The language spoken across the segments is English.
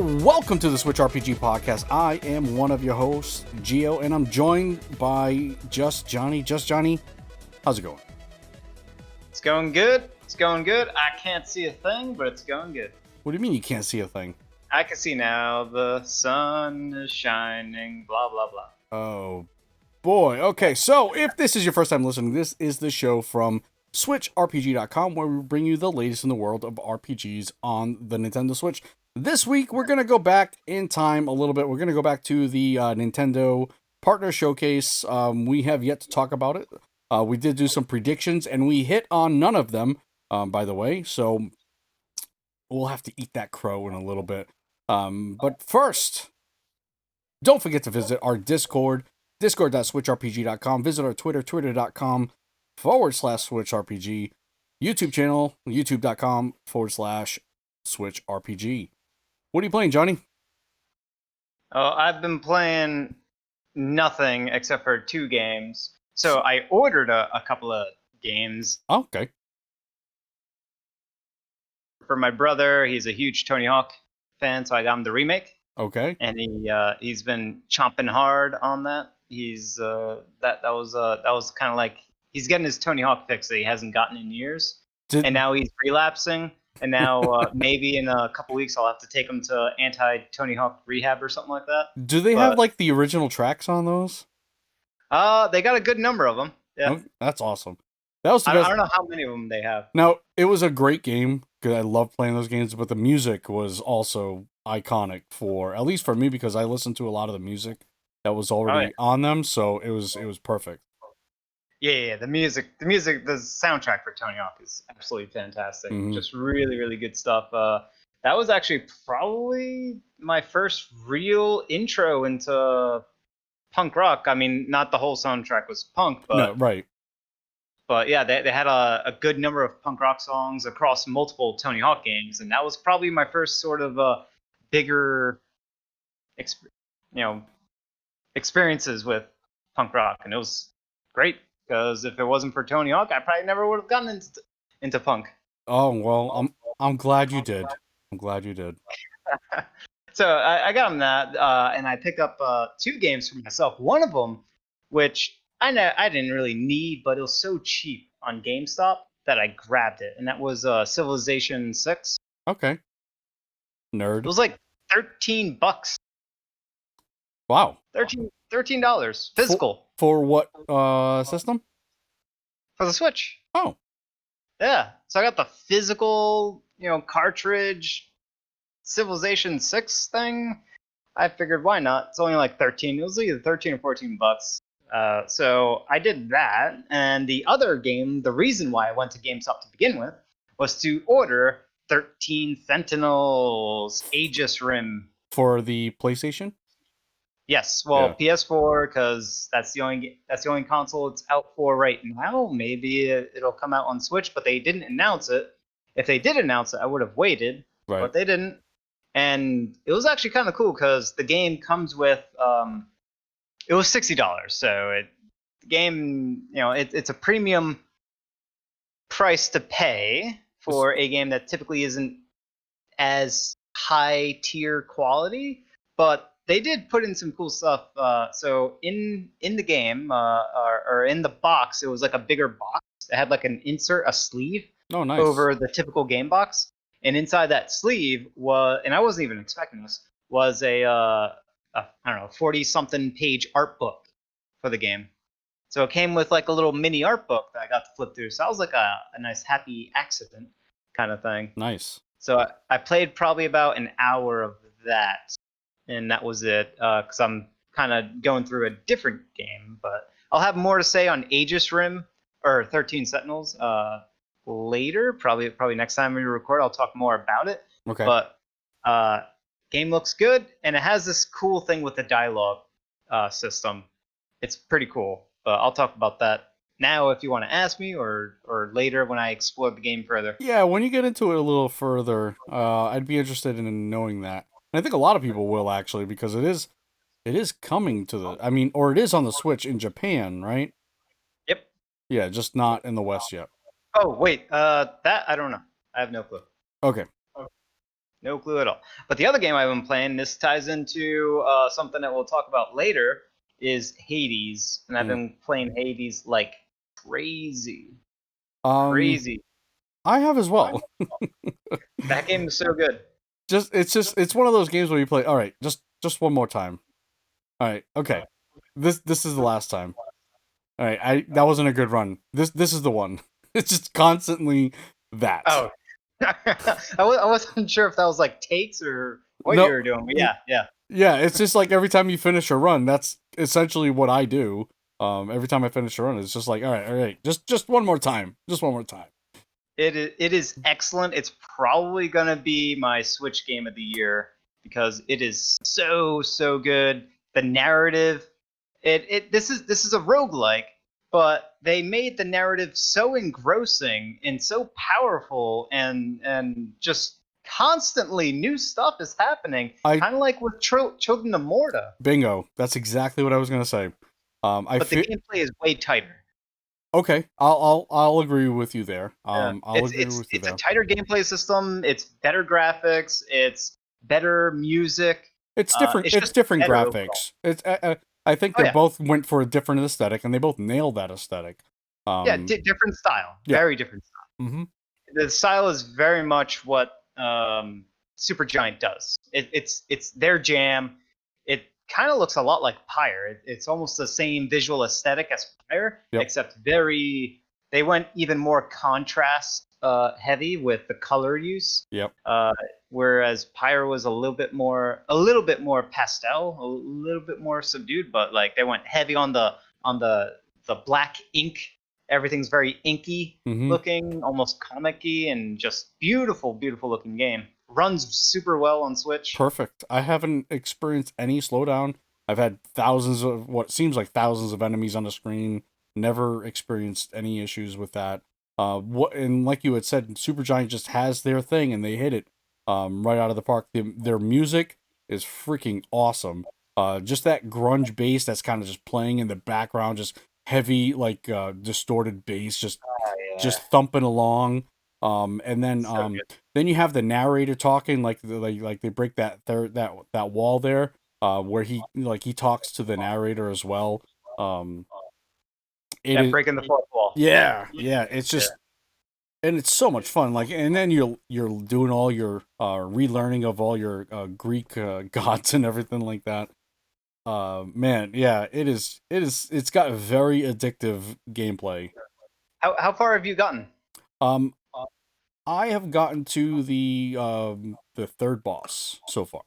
welcome to the Switchrpg podcast. I am one of your hosts, Gio, and I'm joined by Just Johnny. Just Johnny, how's it going? It's going good. It's going good. I can't see a thing, but it's going good. What do you mean you can't see a thing? I can see now. The sun is shining, blah, blah, blah. Oh, boy. Okay, so if this is your first time listening, this is the show from Switchrpg.com, where we bring you the latest in the world of RPGs on the Nintendo Switch. This week, we're going to go back in time a little bit. We're going to go back to the Nintendo Partner Showcase. We have yet to talk about it. We did do some predictions, and we hit on none of them, by the way. So we'll have to eat that crow in a little bit. But first, don't forget to visit our Discord, discord.switchrpg.com. Visit our Twitter, twitter.com/SwitchRPG. YouTube channel, youtube.com/SwitchRPG. What are you playing, Johnny? Oh, I've been playing nothing except for 2 games. So I ordered a couple of games. Oh, okay. For my brother, he's a huge Tony Hawk fan, so I got him the remake. Okay. And he's been chomping hard on that. He's that was kind of like he's getting his Tony Hawk fix that he hasn't gotten in years. And now he's relapsing. And now maybe in a couple weeks I'll have to take him to anti-Tony Hawk rehab or something like that. Do they have like the original tracks on those? They got a good number of them. Yeah. Oh, that's awesome. That was the best. I don't know how many of them they have. Now, it was a great game because I love playing those games, but the music was also iconic for, at least for me, because I listened to a lot of the music that was already on them, so it was perfect. Yeah, the music, the soundtrack for Tony Hawk is absolutely fantastic. Mm-hmm. Just really, really good stuff. That was actually probably my first real intro into punk rock. I mean, not the whole soundtrack was punk, but no, right. But yeah, they had a good number of punk rock songs across multiple Tony Hawk games, and that was probably my first sort of bigger, experiences with punk rock, and it was great. Because if it wasn't for Tony Hawk, I probably never would have gotten into punk. Oh well, I'm glad you did. I'm glad you did. So I got him that, and I picked up 2 games for myself. One of them, which I didn't really need, but it was so cheap on GameStop that I grabbed it, and that was Civilization 6. Okay. Nerd. It was like $13. Wow. $13 physical. For what system? For the Switch. Oh. Yeah. So I got the physical, cartridge Civilization 6 thing. I figured why not? It's only like 13. It was either 13 or $14. So I did that. And the other game, the reason why I went to GameStop to begin with, was to order 13 Sentinels Aegis Rim. For the PlayStation? Yes, well, yeah. PS4, because that's the only console it's out for right now. Maybe it'll come out on Switch, but they didn't announce it. If they did announce it, I would have waited, but they didn't. And it was actually kind of cool because the game comes with it was $60, so the game, it's a premium price to pay for a game that typically isn't as high tier quality, but they did put in some cool stuff. So in the game, or in the box, it was like a bigger box. It had like an insert, a sleeve over the typical game box. And inside that sleeve was, and I wasn't even expecting this, was a 40-something page art book for the game. So it came with like a little mini art book that I got to flip through. So that was like a nice happy accident kind of thing. Nice. So I played probably about an hour of that. And that was it, because I'm kind of going through a different game. But I'll have more to say on Aegis Rim, or 13 Sentinels, later. Probably next time we record, I'll talk more about it. Okay. But game looks good, and it has this cool thing with the dialogue system. It's pretty cool. But I'll talk about that now if you want to ask me, or later when I explore the game further. Yeah, when you get into it a little further, I'd be interested in knowing that. And I think a lot of people will, actually, because it is coming to or it is on the Switch in Japan, right? Yep. Yeah, just not in the West yet. Oh, wait, that I don't know. I have no clue. Okay. No clue at all. But the other game I've been playing, this ties into something that we'll talk about later, is Hades, and I've Mm. been playing Hades like crazy, Um, crazy. I have as well. That game is so good. It's one of those games where you play. All right, just one more time. All right, okay. This is the last time. All right, that wasn't a good run. This is the one. It's just constantly that. Oh, I wasn't sure if that was like takes or what you No, were doing, but yeah, yeah. yeah, it's just like every time you finish a run, that's essentially what I do. Every time I finish a run, it's just like, all right, just one more time, just one more time. It is excellent. It's probably gonna be my Switch game of the year because it is so good. The narrative, this is a roguelike, but they made the narrative so engrossing and so powerful and just constantly new stuff is happening. I Kind of like with Children of Morta, Bingo. That's exactly what I was gonna say. I but the feel gameplay is way tighter. okay. I'll agree with you there. Yeah. I'll It's agree it's with you it's a there. tighter gameplay system. It's better graphics. It's better music. It's different. It's It's just different better overall. graphics. I think Oh they yeah, both went for a different aesthetic, and they both nailed that aesthetic. yeah, Um, different style. yeah. Very different style. Hmm. The style is very much what Supergiant does. It's their jam. It kind of looks a lot like Pyre. It's almost the same visual aesthetic as Pyre, Yep. except very. They went even more contrast heavy with the color use. Yep. Uh, whereas Pyre was a little bit more pastel, a little bit more subdued, but like they went heavy on the black ink. Everything's very inky Hmm. looking, almost comic-y, and just beautiful, beautiful looking game. Runs super well on Switch. Perfect. I haven't experienced any slowdown. I've had thousands of what seems like thousands of enemies on the screen. Never experienced any issues with that. What and like you had said, Supergiant just has their thing and they hit it right out of the park. Their music is freaking awesome. Just that grunge bass that's kind of just playing in the background, just heavy like distorted bass, Oh yeah, just thumping along. And so good. then you have the narrator talking like they break that wall there where he talks to the narrator as well. Um, it Yeah, is breaking the fourth wall. yeah, it's Yeah. just and it's so much fun. Like and then you're doing all your relearning of all your Greek gods and everything like that. Man, yeah, it's got very addictive gameplay. How far have you gotten? Um, I have gotten to the third boss so far.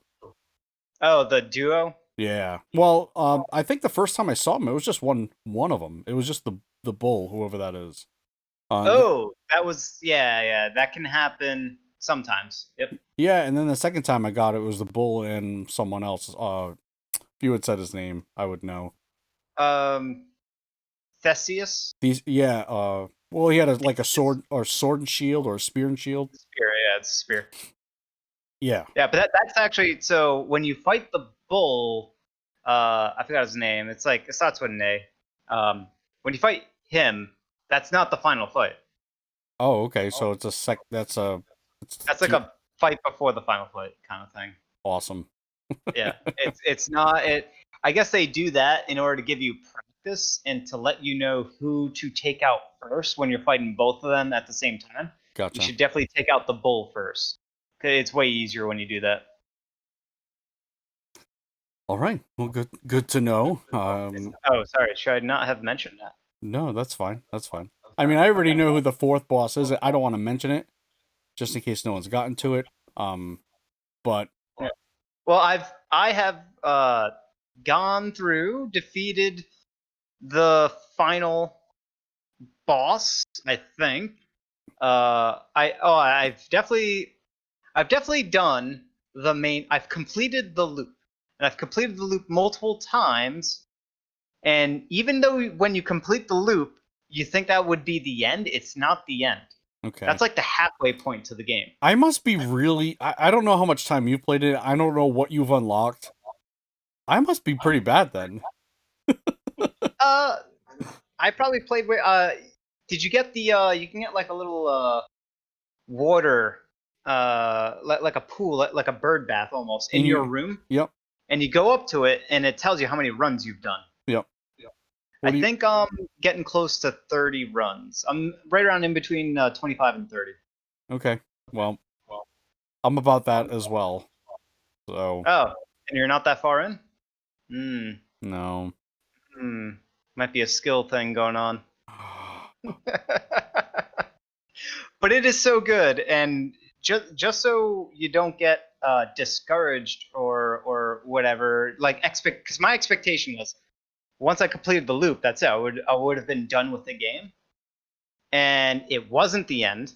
Oh, the duo. Yeah. Well, I think the first time I saw him, it was just one of them. It was just the bull, whoever that is. The, Oh, that was yeah. That can happen sometimes. Yep. yeah, and then the second time I got it was the bull and someone else. If you had said his name, I would know. Um, Theseus. These, yeah. Well, he had like a sword and shield, or a spear and shield. Spear. Yeah, it's a spear. Yeah. Yeah, but that's actually so when you fight the bull, I forgot his name. It's like it starts with an A. When you fight him, that's not the final fight. Oh, okay. So it's a sec. It's That's like a fight before the final fight kind of thing. awesome. Yeah, it's not it. I guess they do that in order to give you practice and to let you know who to take out first when you're fighting both of them at the same time. You Gotcha. should definitely take out the bull first. 'Cause it's way easier when you do that. All right. Well, good to know. Oh, sorry. Should I not have mentioned that? No, that's fine. That's fine. I mean, I already know who the fourth boss is. I don't want to mention it just in case no one's gotten to it. But Yeah. Well, I have gone through, defeated the final boss. I think. I've definitely done the main. I've completed the loop, and I've completed the loop multiple times. And even though when you complete the loop, you think that would be the end, it's not the end. okay. That's like the halfway point to the game. I must be really. I don't know how much time you've played it. I don't know what you've unlocked. I must be pretty bad then. Uh, I probably played with. Did you get the? You can get like a little water like a pool, like a bird bath almost in And your room, Yep. and you go up to it, and it tells you how many runs you've done. Yep. I What do you? think I'm getting close to 30 runs. I'm right around in between 25 and 30. Okay. Well, I'm about that as well. So Oh, and you're not that far in? Hmm. no. Hmm. Might be a skill thing going on. But it is so good, and just so you don't get discouraged or whatever, like because my expectation was once I completed the loop, that's it. I would have been done with the game, and it wasn't the end,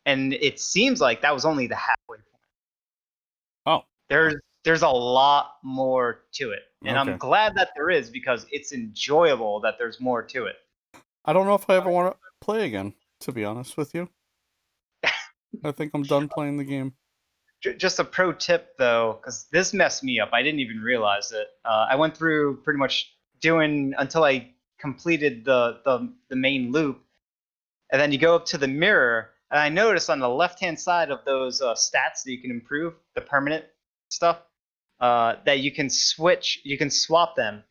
and it seems like that was only the halfway point. Oh. There's a lot more to it, and I'm Okay. glad that there is because it's enjoyable that there's more to it. I don't know if I ever want to play again, to be honest with you. I think I'm done playing the game. Just a pro tip though, because this messed me up. I didn't even realize it. I went through pretty much doing until I completed the main loop, and then you go up to the mirror, and I noticed on the left hand side of those stats that you can improve, the permanent stuff, that you can swap them.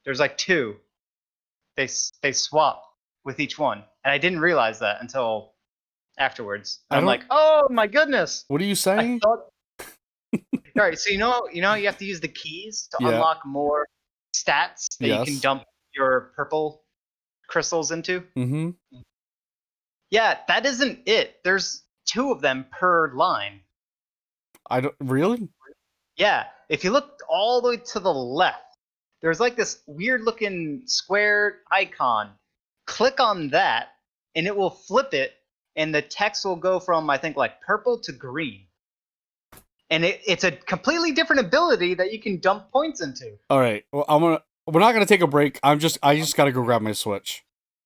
There's like two. They swap with each one, and I didn't realize that until afterwards. And I I'm don't. like, oh my goodness! What are you I saying? thought. All right, so you have to use the keys to Yeah. unlock more stats that you can Yes. dump your purple crystals into. Mm-hmm. Yeah, that isn't it. There's two of them per line. I don't really. Yeah, if you look all the way to the left, there's like this weird looking square icon. Click on that, and it will flip it, and the text will go from, I think, like purple to green. And it's a completely different ability that you can dump points into. All right. Well, We're not gonna take a break. I just gotta go grab my Switch.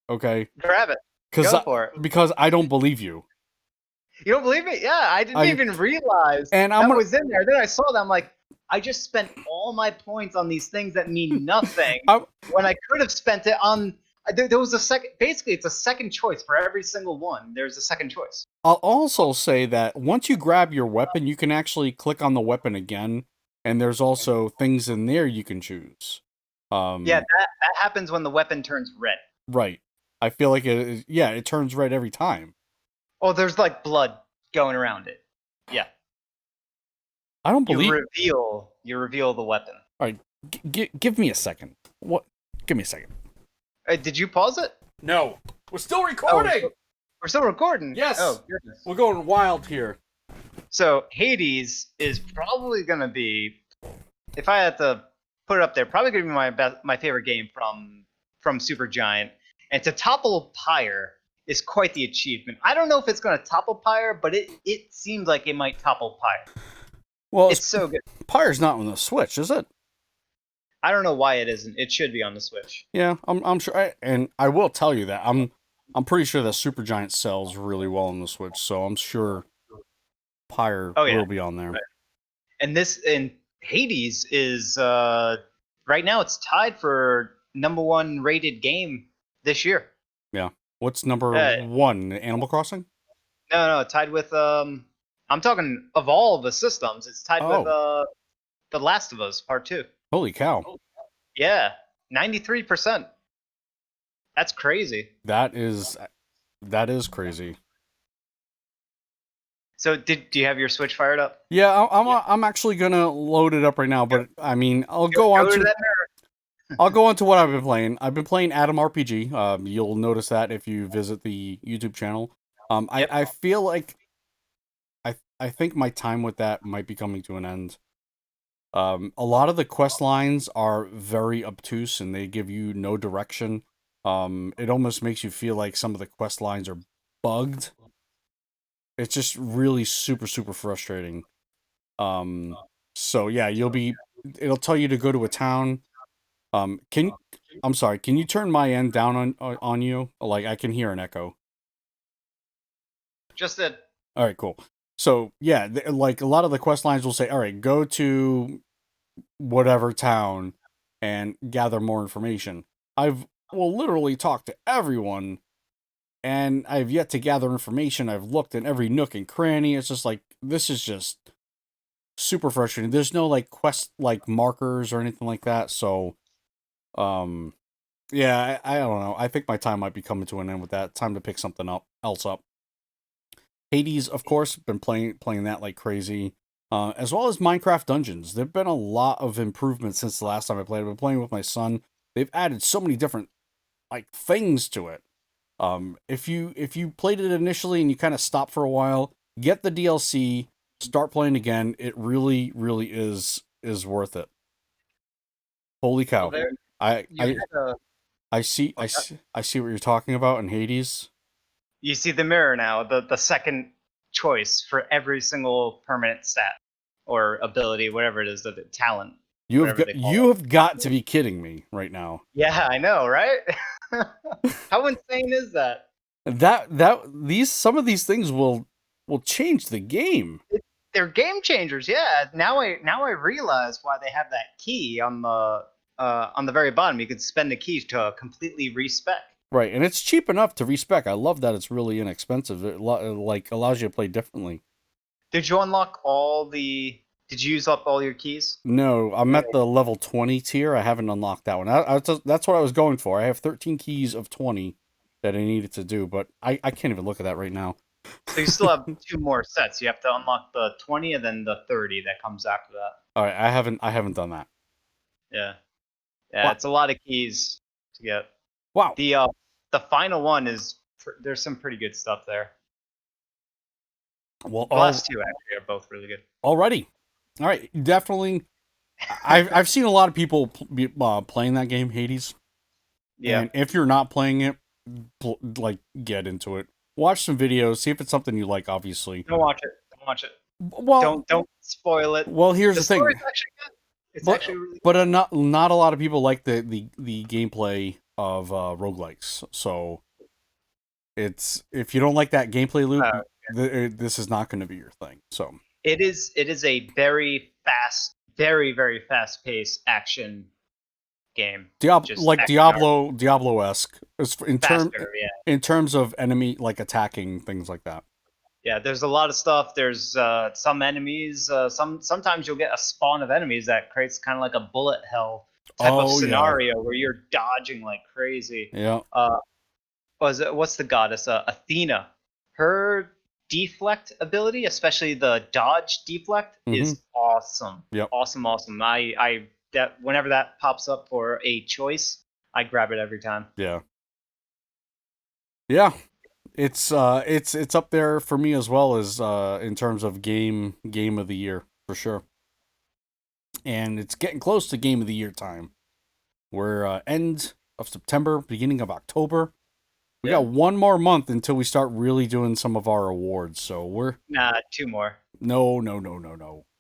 Okay. Grab it. Go for it. Because I don't believe you. You don't believe me? Yeah, I didn't even realize And that was in there. Then I saw that. I'm like, I just spent all my points on these things that mean nothing when I could have spent it on. There was a second. Basically, it's a second choice for every single one. There's a second choice. I'll also say that once you grab your weapon, you can actually click on the weapon again, and there's also things in there you can choose. Yeah, that happens when the weapon turns red. Right. I feel like it turns red every time. Oh, there's like blood going around it. Yeah. I don't believe you reveal the weapon. All right, give me a second. What? Give me a second. Did you pause it? No, we're still recording. Oh, we're still recording. Yes. Oh goodness. We're going wild here. So Hades is probably gonna be, if I had to put it up there, probably gonna be my favorite game from Supergiant. And to topple Pyre is quite the achievement. I don't know if it's gonna topple Pyre, but it seems like it might topple Pyre. Well, it's so good. Pyre's not on the Switch, is it? I don't know why it isn't. It should be on the Switch. Yeah, I'm sure. And I will tell you that I'm pretty sure that Supergiant sells really well on the Switch, so I'm sure Pyre will be on there. Right. And Hades is right now it's tied for #1 rated game this year. Yeah. What's number 1? Animal Crossing? No, tied with I'm talking of all the systems. It's tied with The Last of Us Part 2. Holy cow. Yeah. 93%. That's crazy. That is crazy. So do you have your Switch fired up? Yeah, I'm actually gonna load it up right now, but I mean I'll go on to what I've been playing. I've been playing Adam RPG. You'll notice that if you visit the YouTube channel. I feel like I think my time with that might be coming to an end. A lot of the quest lines are very obtuse and they give you no direction. It almost makes you feel like some of the quest lines are bugged. It's just really super frustrating. So yeah, it'll tell you to go to a town. I'm sorry, can you turn my end down on you? Like I can hear an echo. Just did. All right, cool. So yeah, like a lot of the quest lines will say, all right, go to whatever town and gather more information. Will literally talk to everyone, and I've yet to gather information. I've looked in every nook and cranny. It's just like, this is just super frustrating. There's no like quest like markers or anything like that. So, yeah, I don't know. I think my time might be coming to an end with that. Time to pick something else up. Hades, of course, been playing that like crazy. As well as Minecraft Dungeons. There've been a lot of improvements since the last time I played. I've been playing with my son. They've added so many different like things to it. If you played it initially and you kind of stopped for a while, get the DLC, start playing again. It really, really is worth it. Holy Well, cow! there I you I had a. I see what you're talking about in Hades. You see the mirror now, the second choice for every single permanent stat or ability, whatever it is, the talent, whatever they call You have got to be kidding me right now. it. Yeah, I know, right? How insane is that? These some of these things will change the game. They're game changers. Yeah. Now I realize why they have that key on the very bottom. You could spend the key to completely respec. Right, and it's cheap enough to respec. I love that it's really inexpensive. It like allows you to play differently. Did you unlock all the? Did you use up all your keys? No, I'm at the level 20 tier. I haven't unlocked that one. That's what I was going for. I have 13 keys of 20 that I needed to do, but I can't even look at that right now. So you still have two more sets. You have to unlock the 20 and then the 30 that comes after that. All right, I haven't done that. Yeah. Yeah, Wow. it's a lot of keys to get. Wow. The final one is there's some pretty good stuff there. Well, The last two actually are both really good. already. All right, definitely. I've seen a lot of people playing that game, Hades. Yeah. And if you're not playing it, like get into it. Watch some videos, see if it's something you like. Obviously, Don't watch it. Don't watch it. well, Don't spoil it. well, here's the thing. Story's actually good. It's actually really good. But not a lot of people like the gameplay of roguelikes. So it's if you don't like that gameplay loop, this is not going to be your thing. So It is a very fast, very fast paced action game. Just action Diablo-esque faster, yeah. in terms of enemy like attacking things like that. Yeah, there's a lot of stuff. There's some enemies. Sometimes you'll get a spawn of enemies that creates kind of like a bullet hell type of scenario where you're dodging like crazy. Yeah. What's the goddess? Athena. Her deflect ability, especially the dodge deflect, is awesome. Yep. Awesome. I that whenever that pops up for a choice, I grab it every time. Yeah. Yeah. It's up there for me as well as in terms of game of the year for sure. And it's getting close to game of the year time. We're end of September, beginning of October. We got one more month until we start really doing some of our awards. So we're two more. No.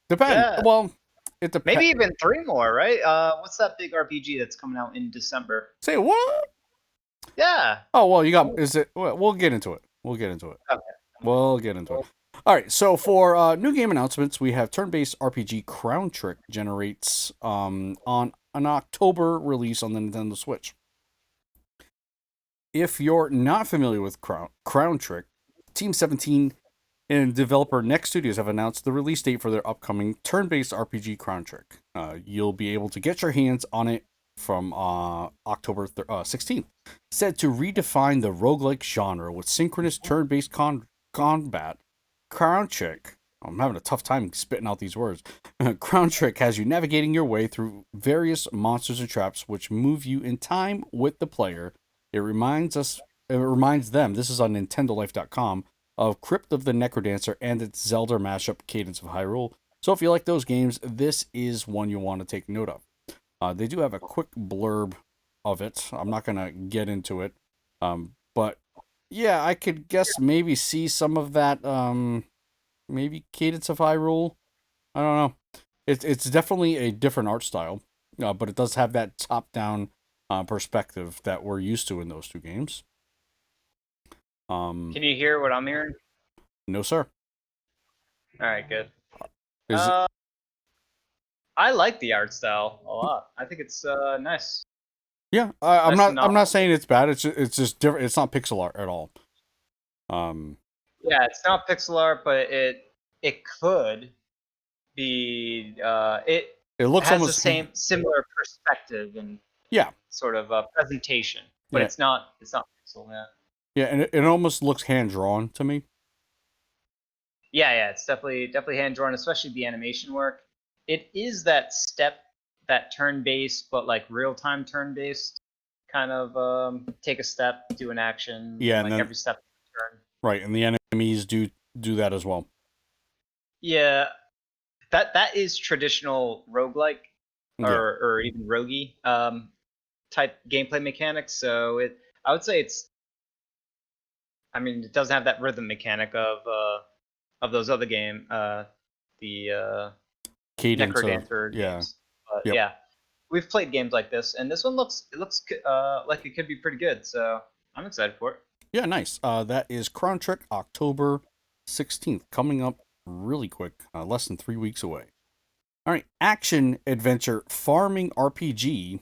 Depends. Yeah. Well, it depends. Maybe even three more, right? What's that big RPG that's coming out in December? Say what? Yeah. Oh well, you got. Is it? We'll get into it. Okay. We'll get into it. All right. So for new game announcements, we have turn-based RPG Crown Trick generates on an October release on the Nintendo Switch. If you're not familiar with Crown Trick, Team 17 and developer Next Studios have announced the release date for their upcoming turn-based RPG Crown Trick. You'll be able to get your hands on it from October 16th. Said to redefine the roguelike genre with synchronous turn-based combat, Crown Trick, I'm having a tough time spitting out these words. Crown Trick has you navigating your way through various monsters and traps which move you in time with the player. It reminds them, this is on NintendoLife.com, of Crypt of the Necrodancer and its Zelda mashup Cadence of Hyrule. So if you like those games, this is one you want to take note of. They do have a quick blurb of it. I'm not going to get into it. But yeah, I could guess maybe see some of that, maybe Cadence of Hyrule. I don't know. It's definitely a different art style, but it does have that top-down perspective that we're used to in those two games. Can you hear what I'm hearing? No, sir. All right, good. I like the art style a lot. I think it's nice. Yeah, I'm not saying it's bad. It's just different. It's not pixel art at all. Yeah, it's not pixel art, but it could be. It looks has the almost same similar perspective and yeah, sort of presentation, but yeah, it's not. It's not pixel. Yeah. yeah, and it almost looks hand drawn to me. Yeah. It's definitely hand drawn, especially the animation work. It is that turn based, but like real time turn based kind of take a step, do an action, Yeah, and and like then every step turn. right, and the enemies do that as well. Yeah, that is traditional roguelike Yeah, or even roguey type gameplay mechanics. So I would say it's. I mean, it doesn't have that rhythm mechanic of those other the cadence of Necrodancer yeah, games. But yep, yeah, we've played games like this, and this one looks like it could be pretty good. So I'm excited for it. yeah, nice. That is Chrono Trick, October 16th, coming up really quick, less than 3 weeks away. All right, action adventure farming RPG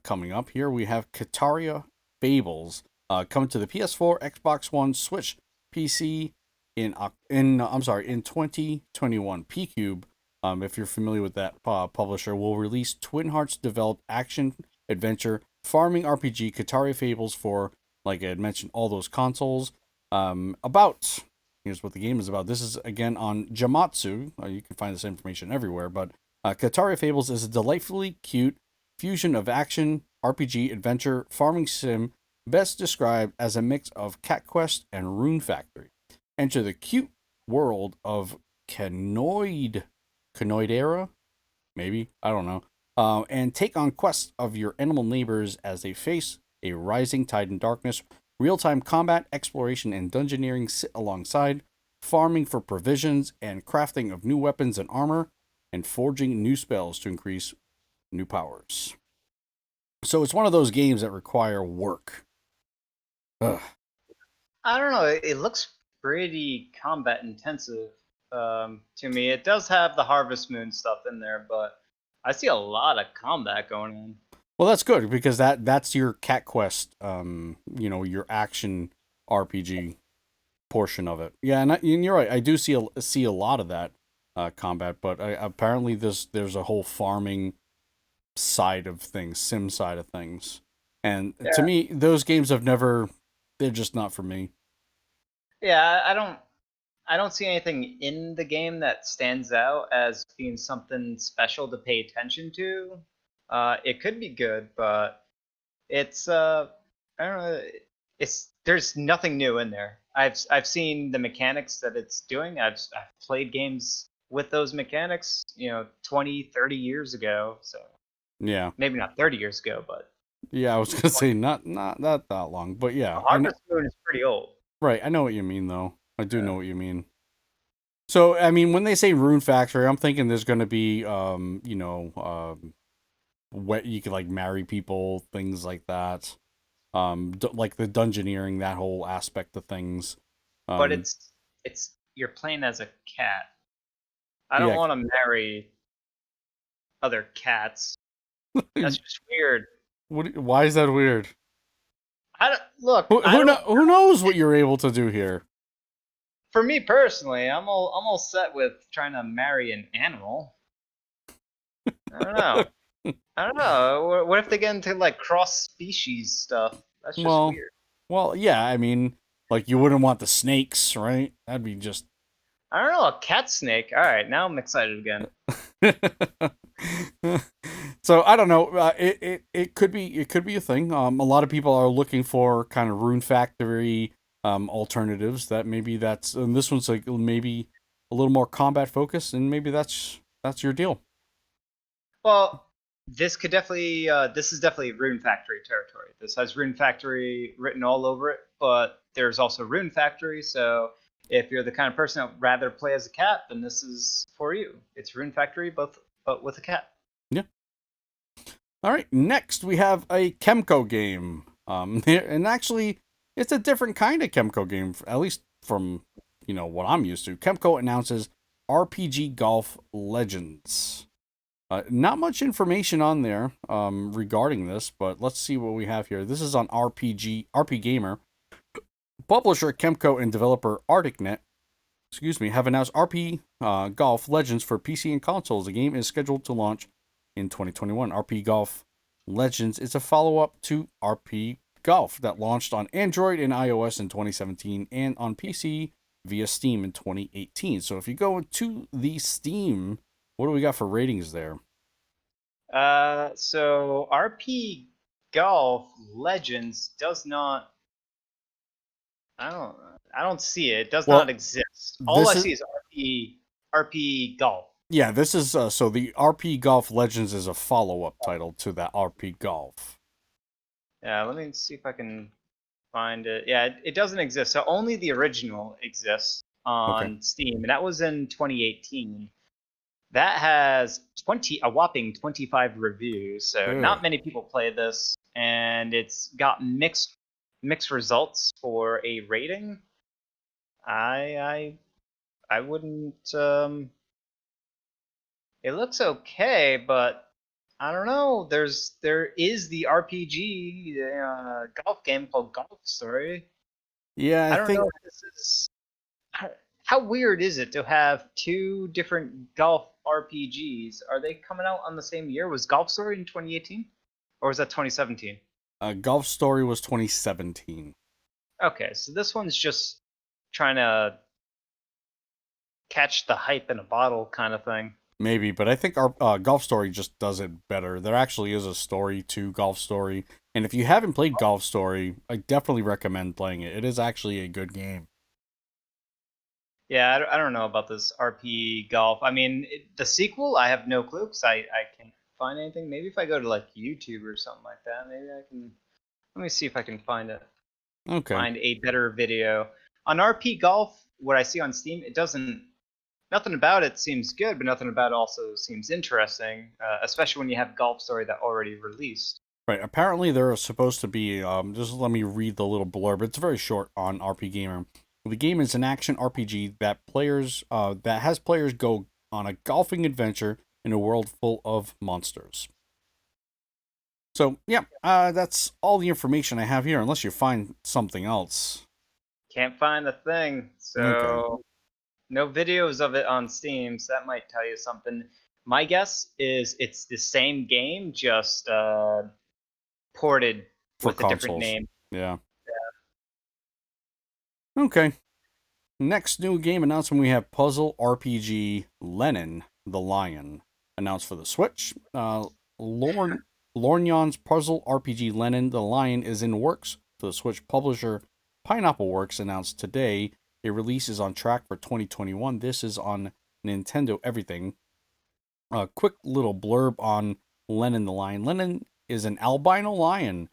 coming up. Here we have Kataria Fables coming to the PS4, Xbox One, Switch, PC in 2021. P-Cube, if you're familiar with that publisher, will release Twin Hearts developed action adventure farming RPG Kataria Fables for, like I had mentioned, all those consoles. About Here's what the game is about. This is again on Jamatsu. You can find this information everywhere, but Kataria Fables is a delightfully cute fusion of action, RPG, adventure, farming sim, best described as a mix of Cat Quest and Rune Factory. Enter the cute world of Canoidera, maybe, I don't know, and take on quests of your animal neighbors as they face a rising tide in darkness. Real time combat, exploration, and dungeoneering sit alongside farming for provisions and crafting of new weapons and armor, and forging new spells to increase new powers. So it's one of those games that require work. Ugh. I don't know. It looks pretty combat intensive to me. It does have the Harvest Moon stuff in there, but I see a lot of combat going on. Well, that's good because that's your Cat Quest, your action RPG portion of it. Yeah, and you're right. I do see a lot of that combat, but apparently there's a whole farming side of things, sim side of things, and to Yeah. me, those games have never. They're just not for me. Yeah, I don't see anything in the game that stands out as being something special to pay attention to. It could be good, but it's I don't know. It's there's nothing new in there. I've seen the mechanics that it's doing. I've played games with those mechanics, 20, 30 years ago. So Yeah, maybe not 30 years ago, but yeah. I was gonna 20. say not that long, but yeah, I know. Harvest Moon is pretty old. Right, I know what you mean though. I do Yeah. know what you mean. So, I mean, when they say Rune Factory, I'm thinking there's going to be, what you could like marry people, things like that. Like the dungeoneering, that whole aspect of things. But Um, it's you're playing as a cat. I don't yeah. want to marry other cats. That's just weird. Why is that weird? I don't look. I Who, don't. who knows what you're able to do here? For me personally, I'm all set with trying to marry an animal. I don't know. I don't know. What if they get into like cross species stuff? That's just well, weird. well, yeah. I mean, like you wouldn't want the snakes, right? That'd be just I don't know. A cat snake. All right, now I'm excited again. so I don't know. It could be a thing. A lot of people are looking for kind of Rune Factory alternatives. That maybe that's and this one's like maybe a little more combat focused, and maybe that's your deal. Well, this is definitely Rune Factory territory. This has Rune Factory written all over it, but there's also Rune Factory. So if you're the kind of person that would rather play as a cat, then this is for you. It's Rune Factory, but with a cat. Yeah. All right. Next, we have a Kemco game. And actually, it's a different kind of Kemco game, at least from what I'm used to. Kemco announces RPG Golf Legends. Not much information on there regarding this, but let's see what we have here. This is on RP Gamer. Publisher Kemco and developer ArcticNet have announced RP Golf Legends for PC and consoles. The game is scheduled to launch in 2021. RP Golf Legends is a follow-up to RP Golf that launched on Android and iOS in 2017 and on PC via Steam in 2018. So if you go to the Steam, what do we got for ratings there? So RP Golf Legends does not. I don't see it. It does Well, not exist. All this I is see is RP Golf. yeah, this is so the RP Golf Legends is a follow-up title to that RP Golf. Yeah, let me see if I can find it. Yeah, it doesn't exist. So only the original exists Okay. on Steam, and that was in 2018. That has a whopping 25 reviews. So not Ugh. many people play this, and it's got mixed results for a rating. I wouldn't. It looks okay, but I don't know. There is the RPG golf game called Golf Story. Yeah, I I don't think know if this is how weird is it to have two different golf RPGs? Are they coming out on the same year? Was Golf Story in 2018 or was that 2017? Golf Story was 2017. Okay, so this one's just trying to catch the hype in a bottle kind of thing. Maybe, but I think our Golf Story just does it better. There actually is a story to Golf Story, and if you haven't played Golf Story, I definitely recommend playing it. It is actually a good game. Yeah, I don't know about this RP Golf. I mean, the sequel, I have no clue because I can't find anything. Maybe if I go to like YouTube or something like that, maybe I can. Let me see if I can Okay. find a better video. On RP Golf, what I see on Steam, it doesn't. Nothing about it seems good, but nothing about it also seems interesting, especially when you have Golf Story that already released. Right. Apparently, there is supposed to be. Just let me read the little blurb. It's very short on RP Gamer. The game is an action RPG that has players go on a golfing adventure in a world full of monsters. So yeah, that's all the information I have here. Unless you find something else. Can't find a thing, Okay. so no videos of it on Steam, so that might tell you something. My guess is it's the same game, just ported For with a different consoles. name. Yeah. Okay. Next new game announcement, we have Puzzle RPG Lenin the Lion, announced for the Switch. Lornion's Puzzle RPG Lenin the Lion is in works for the Switch. Publisher Pineapple Works announced today a release is on track for 2021. This is on Nintendo Everything. A quick little blurb on Lenin the Lion. Lenin is an albino lion,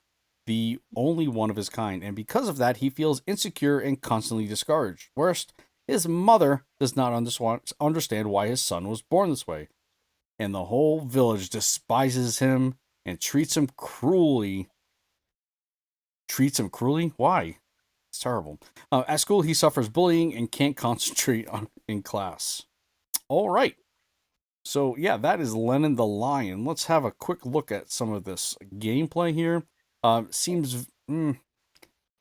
the only one of his kind, and because of that, he feels insecure and constantly discouraged. Worst, his mother does not understand why his son was born this way, and the whole village despises him and treats him cruelly. Treats him cruelly? Why? It's terrible. At school, he suffers bullying and can't concentrate in class. All right. So yeah, that is Lennon the Lion. Let's have a quick look at some of this gameplay here. Seems,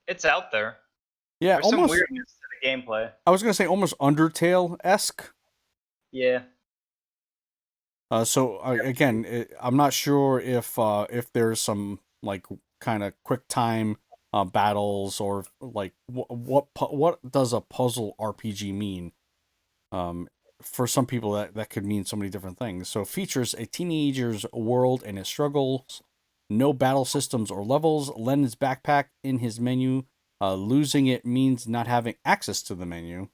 It's out there. yeah, There's some almost. weirdness to the gameplay. I was gonna say almost Undertale esque. Yeah. Again, I'm not sure if there's some like kind of quick time battles or like what does a puzzle RPG mean? Um, for some people that could mean so many different things. So features a teenager's world and his struggles, no battle systems or levels, Lennon's backpack in his menu. Losing it means not having access to the menu.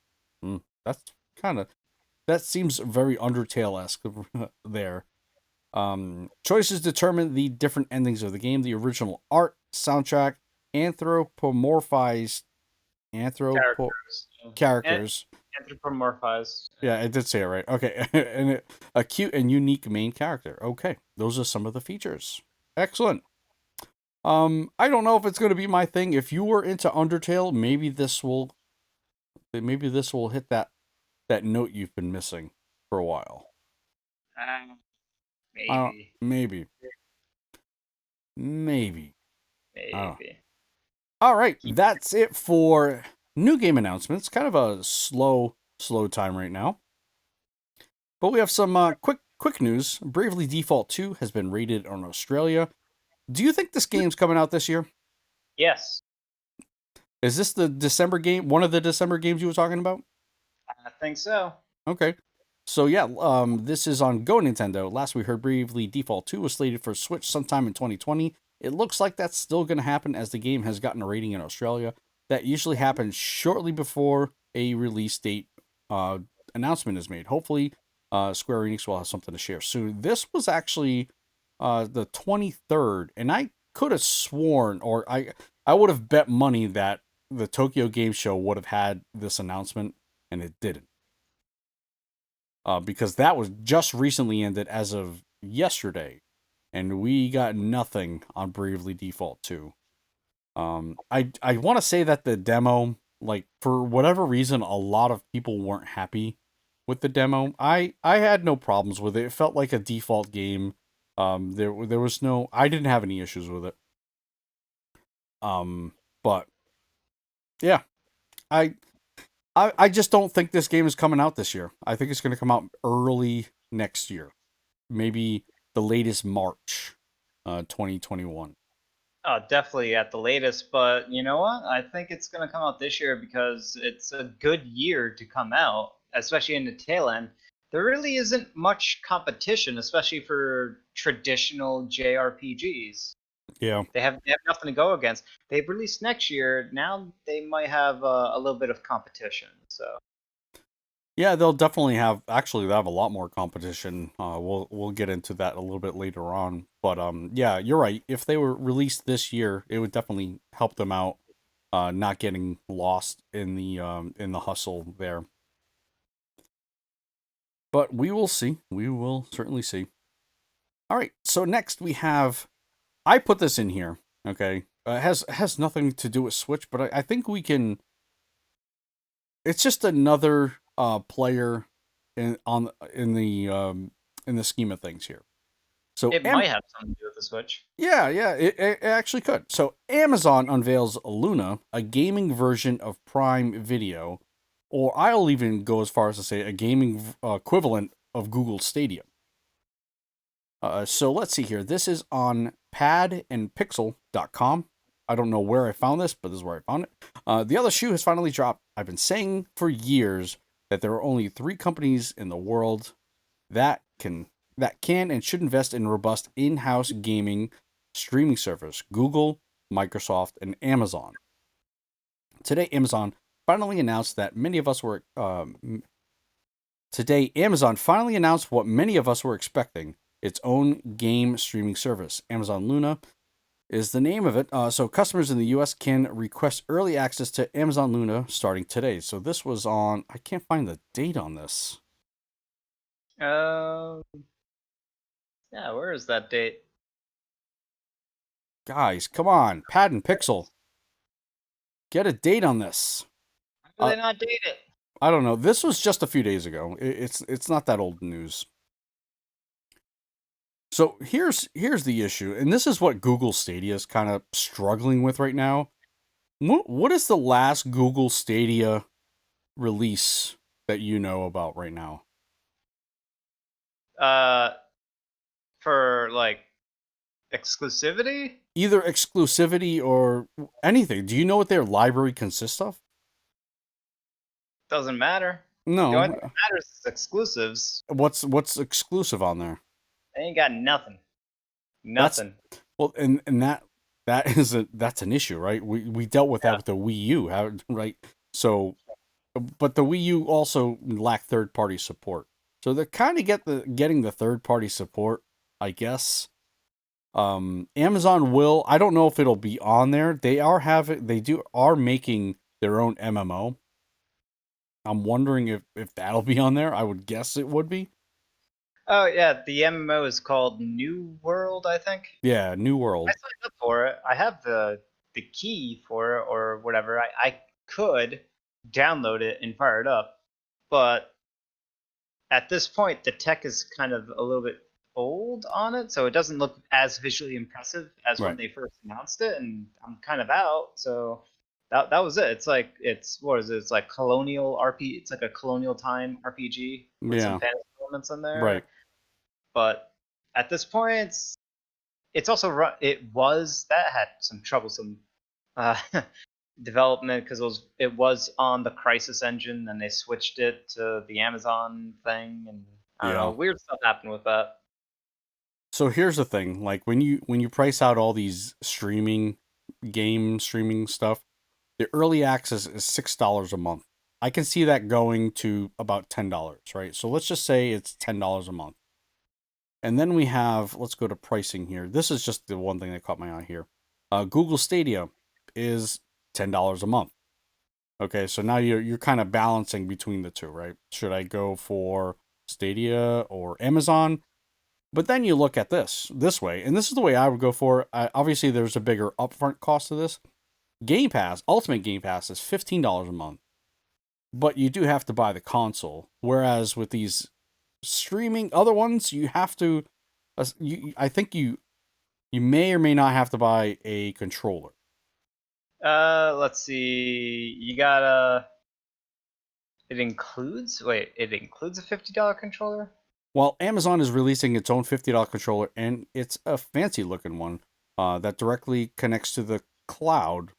That's kind of that seems very Undertale esque there. Choices determine the different endings of the game. The original art, soundtrack, anthropomorphized Characters. characters. Anthropomorphized. Yeah, I did say it right. Okay, a cute and unique main character. Okay, those are some of the features. Excellent. I don't know if it's going to be my thing. If you were into Undertale, maybe this will hit that note you've been missing for a while. Maybe. Maybe. Maybe. Maybe. All right, that's it for new game announcements. Kind of a slow slow time right now. But we have some quick news. Bravely Default 2 has been rated on Australia. Do you think this game's coming out this year? Yes, Is this the December game? One of the December games you were talking about? I think so. Okay. So yeah, this is on Go Nintendo. Last we heard, Bravely Default 2 was slated for Switch sometime in 2020. It looks like that's still going to happen as the game has gotten a rating in Australia. That usually happens shortly before a release date uh, announcement is made. Hopefully, Square Enix will have something to share soon. This was actually the 23rd, and I could have sworn, or I would have bet money that the Tokyo Game Show would have had this announcement, and it didn't. Because that was just recently ended as of yesterday, and we got nothing on Bravely Default 2. I want to say that the demo, like for whatever reason, a lot of people weren't happy with the demo. I had no problems with it. It felt like a default game. There was no, I didn't have any issues with it. But yeah, I I just don't think this game is coming out this year. I think it's going to come out early next year, maybe the latest March, 2021. Oh, definitely at the latest, but you know what? I think it's going to come out this year because it's a good year to come out, especially in the tail end. There really isn't much competition, especially for traditional JRPGs. Yeah, They have nothing to go against. They release next year. Now they might have a little bit of competition. So yeah, they'll definitely have. Actually, they have a lot more competition. We'll get into that a little bit later on. But yeah, you're right. If they were released this year, it would definitely help them out. Not getting lost in the hustle there. But we will see. We will certainly see. All right. So next we have. I put this in here. Okay. Has nothing to do with Switch, but I think we can. It's just another player in the scheme of things here. So it might have something to do with the Switch. yeah, it actually could. So Amazon unveils Luna, a gaming version of Prime Video, or I'll even go as far as to say a gaming equivalent of Google Stadia. So let's see here. This is on padandpixel.com. I don't know where I found this, but this is where I found it. The other shoe has finally dropped. I've been saying for years that there are only 3 companies in the world that can and should invest in robust in-house gaming streaming service: Google, Microsoft, and Amazon. Today, Amazon finally announced that many of us were. Today, Amazon finally announced what many of us were expecting: its own game streaming service. Amazon Luna is the name of it. So customers in the U.S. can request early access to Amazon Luna starting today. So this was on. I can't find the date on this. Uh, yeah, where is that date? Guys, come on, Pad and Pixel, get a date on this. How do they not date it? I don't know. This was just a few days ago. It's not that old news. So here's the issue, and this is what Google Stadia is kind of struggling with right now. What is the last Google Stadia release that you know about right now? Uh, for like exclusivity? Either exclusivity or anything. Do you know what their library consists of? Doesn't matter. The only thing No. that matters is exclusives. What's exclusive on there? They ain't got nothing. That's Nothing. well, and that's an issue, right? We dealt with that Yeah. with the Wii U, right? So, but the Wii U also lacked third party support, so they're kind of getting the third party support, I guess. Amazon will. I don't know if it'll be on there. They are making their own MMO. I'm wondering if that'll be on there. I would guess it would be. Oh yeah, the MMO is called New World, I think. Yeah, New I World. signed up for it. I have the key for it or whatever. I could download it and fire it up, but at this point the tech is kind of a little bit old on it, so it doesn't look as visually impressive as when Right. they first announced it, and I'm kind of out. So that was it. It's what is it? It's like colonial RP. It's like a colonial time RPG with some Yeah, fantasy elements in right. there. But at this point, it's also it was that had some troublesome uh, development because it was on the Crisis engine, and they switched it to the Amazon thing, and I don't know, Yeah. weird stuff happened with that. So here's the thing, like when you price out all these streaming stuff, the early access is $6 a month. I can see that going to about $10, right? So let's just say it's $10 a month. And then we have, let's go to pricing here. This is just the one thing that caught my eye here. Google Stadia is $10 a month. Okay, so now you're kind of balancing between the two, right? Should I go for Stadia or Amazon? But then you look at this way, and this is the way I would go for it. Obviously, there's a bigger upfront cost to this. Game Pass, Ultimate Game Pass, is $15 a month, but you do have to buy the console. Whereas with these streaming other ones, you have to. I think you may or may not have to buy a controller. Let's see. You gotta. It includes. Wait, it includes a $50 controller. Well, Amazon is releasing its own $50 controller, and it's a fancy looking one that directly connects to the cloud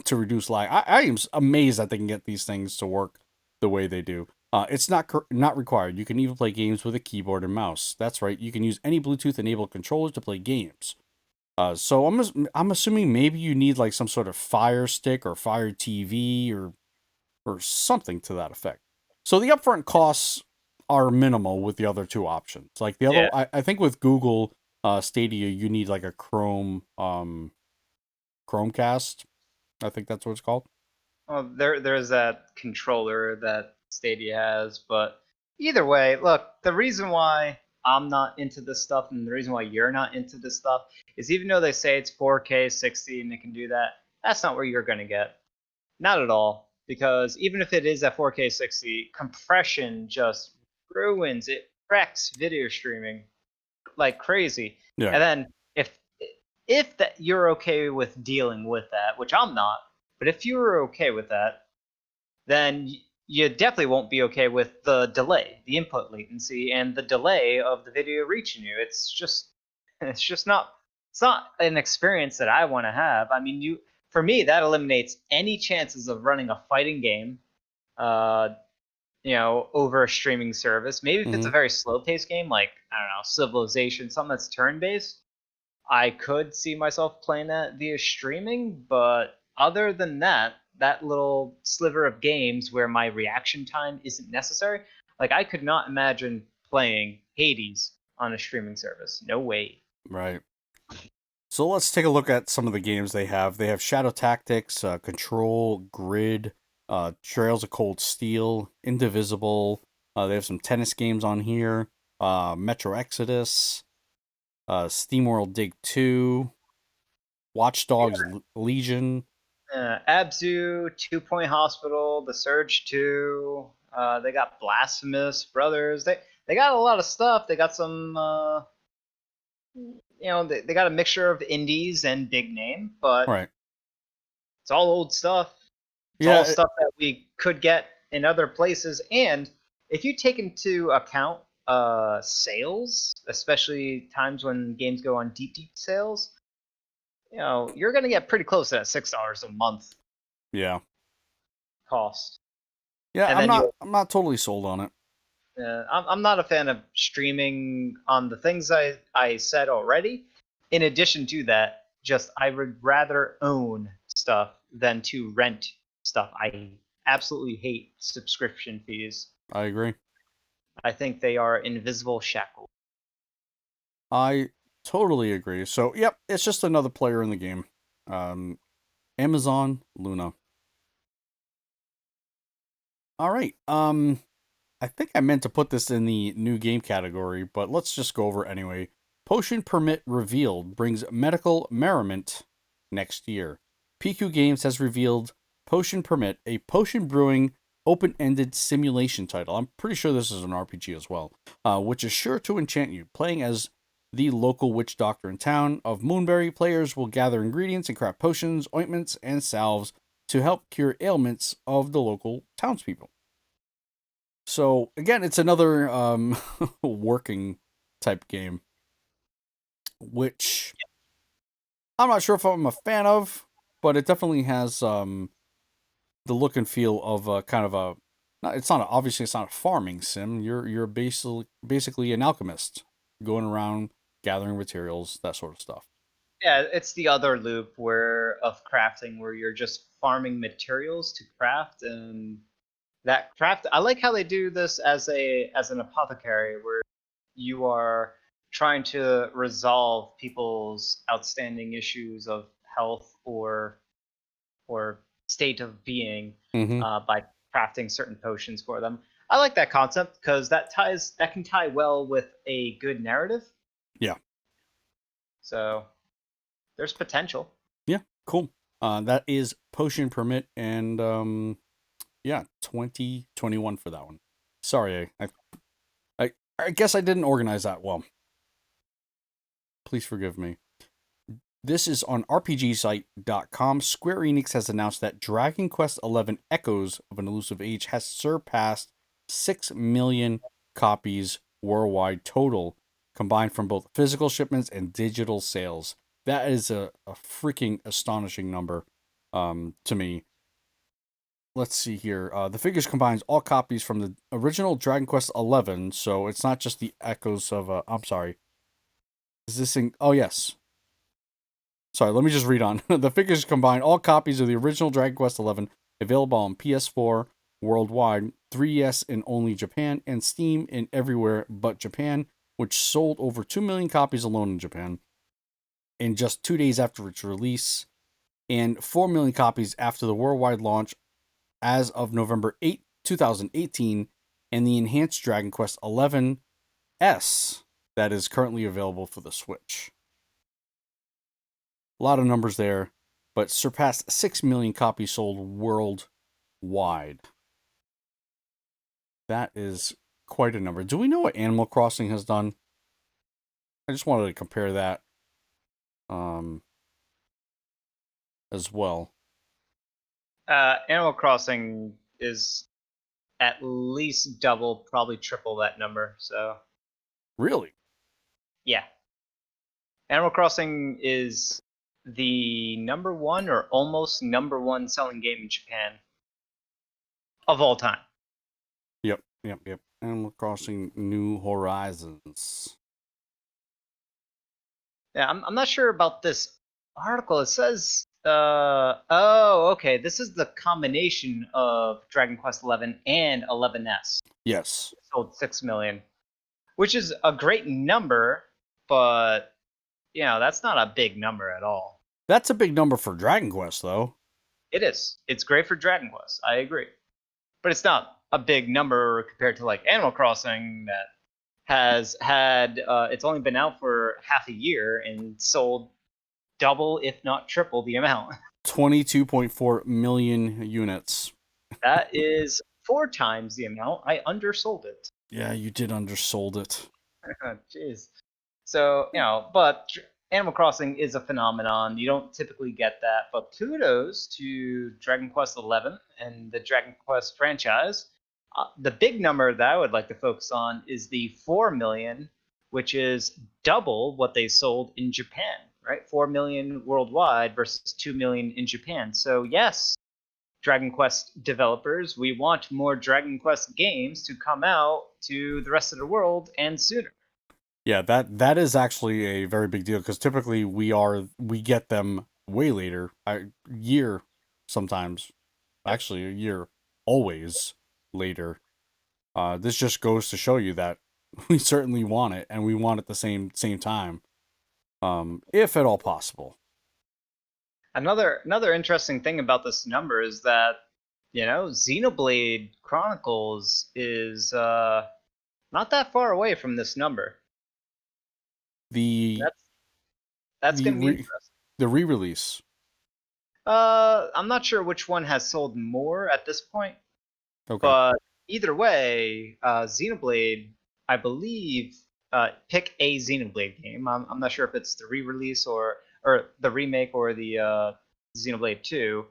to reduce lag. I am amazed that they can get these things to work the way they do. It's not required. You can even play games with a keyboard and mouse. That's right. You can use any Bluetooth enabled controller to play games. So I'm assuming maybe you need like some sort of Fire Stick or Fire TV or something to that effect. So the upfront costs are minimal with the other two options. Like the other, Yeah. I think with Google Stadia, you need like a Chromecast. I think that's what it's called. Well, there's that controller that Stadia has, but either way, look, the reason why I'm not into this stuff and the reason why you're not into this stuff is even though they say it's 4K 60 and it can do that, that's not where you're going to get. Not at all, because even if it is at 4K 60, compression just ruins it, wrecks video streaming like crazy. Yeah. And then if that you're okay with dealing with that, which I'm not, but if you're okay with that, then you definitely won't be okay with the delay, the input latency, and the delay of the video reaching you. It's just not an experience that I want to have. I mean, for me that eliminates any chances of running a fighting game, uh, over a streaming service. Maybe if it's Mm-hmm. a very slow-paced game, like I don't know, Civilization, something that's turn-based, I could see myself playing that via streaming, but other than that, that little sliver of games where my reaction time isn't necessary, like I could not imagine playing Hades on a streaming service. No way. Right. So let's take a look at some of the games they have. They have Shadow Tactics, Control, Grid, Trails of Cold Steel, Indivisible. They have some tennis games on here. Metro Exodus, SteamWorld Dig 2, Watch Dogs Legion. Abzu, 2 Point Hospital, The Surge 2. They got Blasphemous Brothers. They got a lot of stuff. They got some. They got a mixture of indies and big name, but Right. it's all old stuff. It's Yeah. all stuff that we could get in other places. And if you take into account sales, especially times when games go on deep sales, you're going to get pretty close to that $6 a month Yeah. cost. Yeah. And I'm then not. I'm not totally sold on it. I'm not a fan of streaming on the things I said already. In addition to that, just I would rather own stuff than to rent stuff. I absolutely hate subscription fees. I agree. I think they are invisible shackles. I totally agree. So, yep, it's just another player in the game. Um, Amazon Luna. All right. I think I meant to put this in the new game category, but let's just go over it anyway. Potion Permit revealed brings medical merriment next year. PQ Games has revealed Potion Permit, a potion brewing open-ended simulation title. I'm pretty sure this is an RPG as well, which is sure to enchant you. Playing as the local witch doctor in town of Moonberry, players will gather ingredients and craft potions, ointments, and salves to help cure ailments of the local townspeople. So again, it's another working type game, which I'm not sure if I'm a fan of, but it definitely has the look and feel of a kind of a. It's not obviously it's not a farming sim. You're basically an alchemist going around gathering materials, that sort of stuff. Yeah, it's the other loop where of crafting where you're just farming materials to craft, and that craft. I like how they do this as an apothecary where you are trying to resolve people's outstanding issues of health or state of being Mm-hmm. by crafting certain potions for them. I like that concept because that can tie well with a good narrative. Yeah. So there's potential. Yeah. Cool. That is Potion Permit, and yeah, 2021 for that one. Sorry, I guess I didn't organize that well. Please forgive me. This is on RPGsite.com. Square Enix has announced that Dragon Quest XI Echoes of an Elusive Age has surpassed 6 million copies worldwide total, combined from both physical shipments and digital sales. That is a freaking astonishing number to me. Let's see here. The figures combines all copies from the original Dragon Quest XI, so it's not just the echoes of. I'm sorry. Is this in? Oh yes. Sorry, let me just read on. The figures combine all copies of the original Dragon Quest XI available on PS4 worldwide, 3DS in only Japan, and Steam in everywhere but Japan, which sold over 2 million copies alone in Japan in just 2 days after its release, and 4 million copies after the worldwide launch as of November 8, 2018, and the enhanced Dragon Quest XI S that is currently available for the Switch. A lot of numbers there, but surpassed 6 million copies sold worldwide. That is quite a number. Do we know what Animal Crossing has done? I just wanted to compare that as well. Animal Crossing is at least double, probably triple that number. So Really? yeah, Animal Crossing is the number one or almost number one selling game in Japan of all time. Yep. Animal Crossing New Horizons. Yeah, I'm not sure about this article. It says, oh, okay, this is the combination of Dragon Quest XI and 11S. Yes. It sold 6 million, which is a great number, but that's not a big number at all. That's a big number for Dragon Quest, though. It is. It's great for Dragon Quest. I agree, but it's not a big number compared to like Animal Crossing that has had. It's only been out for half a year and sold double, if not triple, the amount. 22.4 million units. That is 4 times the amount. I undersold it. Yeah, you did undersold it. Jeez. So, but Animal Crossing is a phenomenon. You don't typically get that, but kudos to Dragon Quest XI and the Dragon Quest franchise. The big number that I would like to focus on is the 4 million, which is double what they sold in Japan, right? 4 million worldwide versus 2 million in Japan. So, yes, Dragon Quest developers, we want more Dragon Quest games to come out to the rest of the world and sooner. Yeah, that is actually a very big deal because typically we get them way later, a year sometimes, actually a year, always later. This just goes to show you that we certainly want it, and we want it the same time, if at all possible. Another interesting thing about this number is that Xenoblade Chronicles is not that far away from this number. The That's the going to be re, interesting. the re-release. I'm not sure which one has sold more at this point, Okay. but either way, Xenoblade, I believe, pick a Xenoblade game. I'm not sure if it's the re-release or the remake or the Xenoblade 2.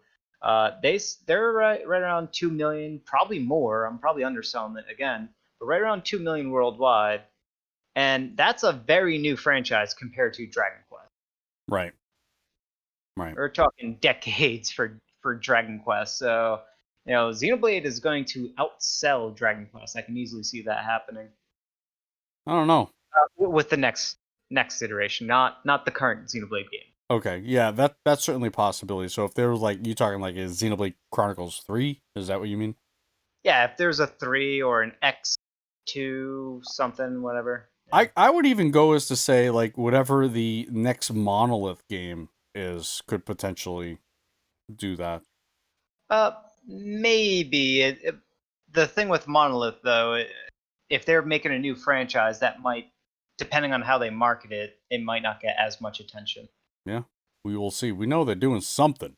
They're right around 2 million, probably more. I'm probably underselling it again, but right around 2 million worldwide, and that's a very new franchise compared to Dragon Quest. Right. Right. We're talking decades for Dragon Quest. So, Xenoblade is going to outsell Dragon Quest. I can easily see that happening. I don't know. With the next iteration, not the current Xenoblade game. Okay, yeah, that's certainly a possibility. So if there was like you talking like a Xenoblade Chronicles 3, is that what you mean? Yeah, if there's a 3 or an X2 something, whatever. Yeah. I would even go as to say like whatever the next Monolith game is could potentially do that. Maybe the thing with Monolith though, if they're making a new franchise, that might, depending on how they market it, it might not get as much attention. Yeah, we will see. We know they're doing something.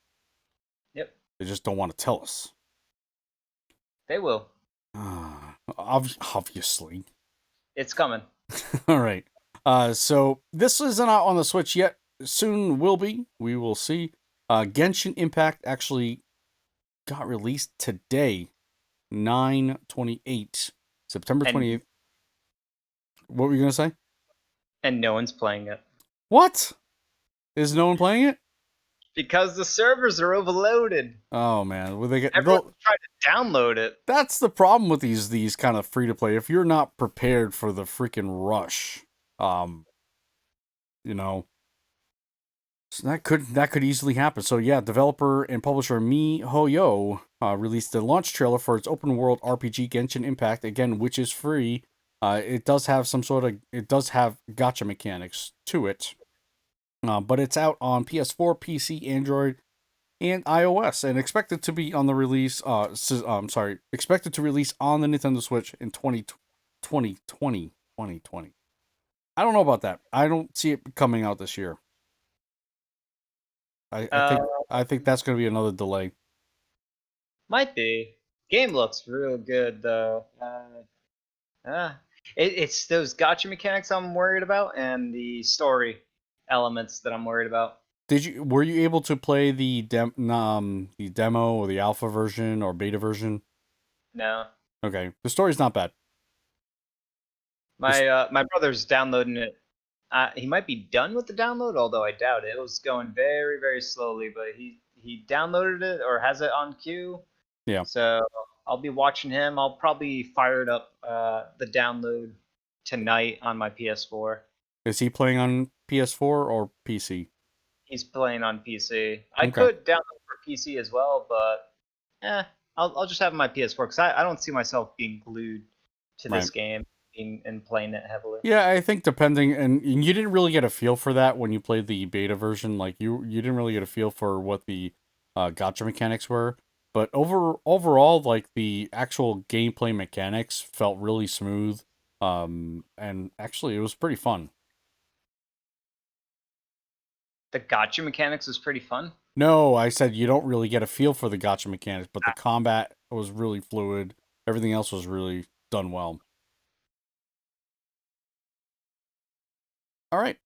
Yep, They just don't want to tell us. they will. Obviously. It's coming. All right. So this isn't out on the Switch yet. Soon will be. We will see. Genshin Impact actually got released today, 9/28, September 28th. What were you gonna say? And no one's playing it. What? Is no one playing it? Because the servers are overloaded. Oh man, will they get? Everyone's trying to download it. That's the problem with these kind of free to play. If you're not prepared for the freaking rush, you know, so that could easily happen. So yeah, developer and publisher MiHoYo released the launch trailer for its open world RPG Genshin Impact, again, which is free. It does have gacha mechanics to it, but it's out on PS4, PC, Android, and iOS, and expected to be on the release. Expected to release on the Nintendo Switch in 2020. I don't know about that. I don't see it coming out this year. I think that's going to be another delay. Might be. Game looks real good though. It's those gotcha mechanics I'm worried about, and the story elements that I'm worried about. Were you able to play the demo or the alpha version or beta version? No, Okay, the story's not bad. my brother's downloading it. He might be done with the download, although I doubt it. It was going very very slowly, but he downloaded it or has it on queue. Yeah. So I'll be watching him. I'll probably fire it up the download tonight on my PS4. Is he playing on PS4 or PC? He's playing on PC. I Okay. could download for PC as well, but I'll just have my PS4 because I don't see myself being glued to this game and playing it heavily. Yeah, I think depending, and you didn't really get a feel for that when you played the beta version. Like you didn't really get a feel for what the gacha mechanics were. But overall, like the actual gameplay mechanics felt really smooth. And actually, it was pretty fun. The gotcha mechanics was pretty fun. No, I said you don't really get a feel for the gacha mechanics, but the combat was really fluid. Everything else was really done well. All right.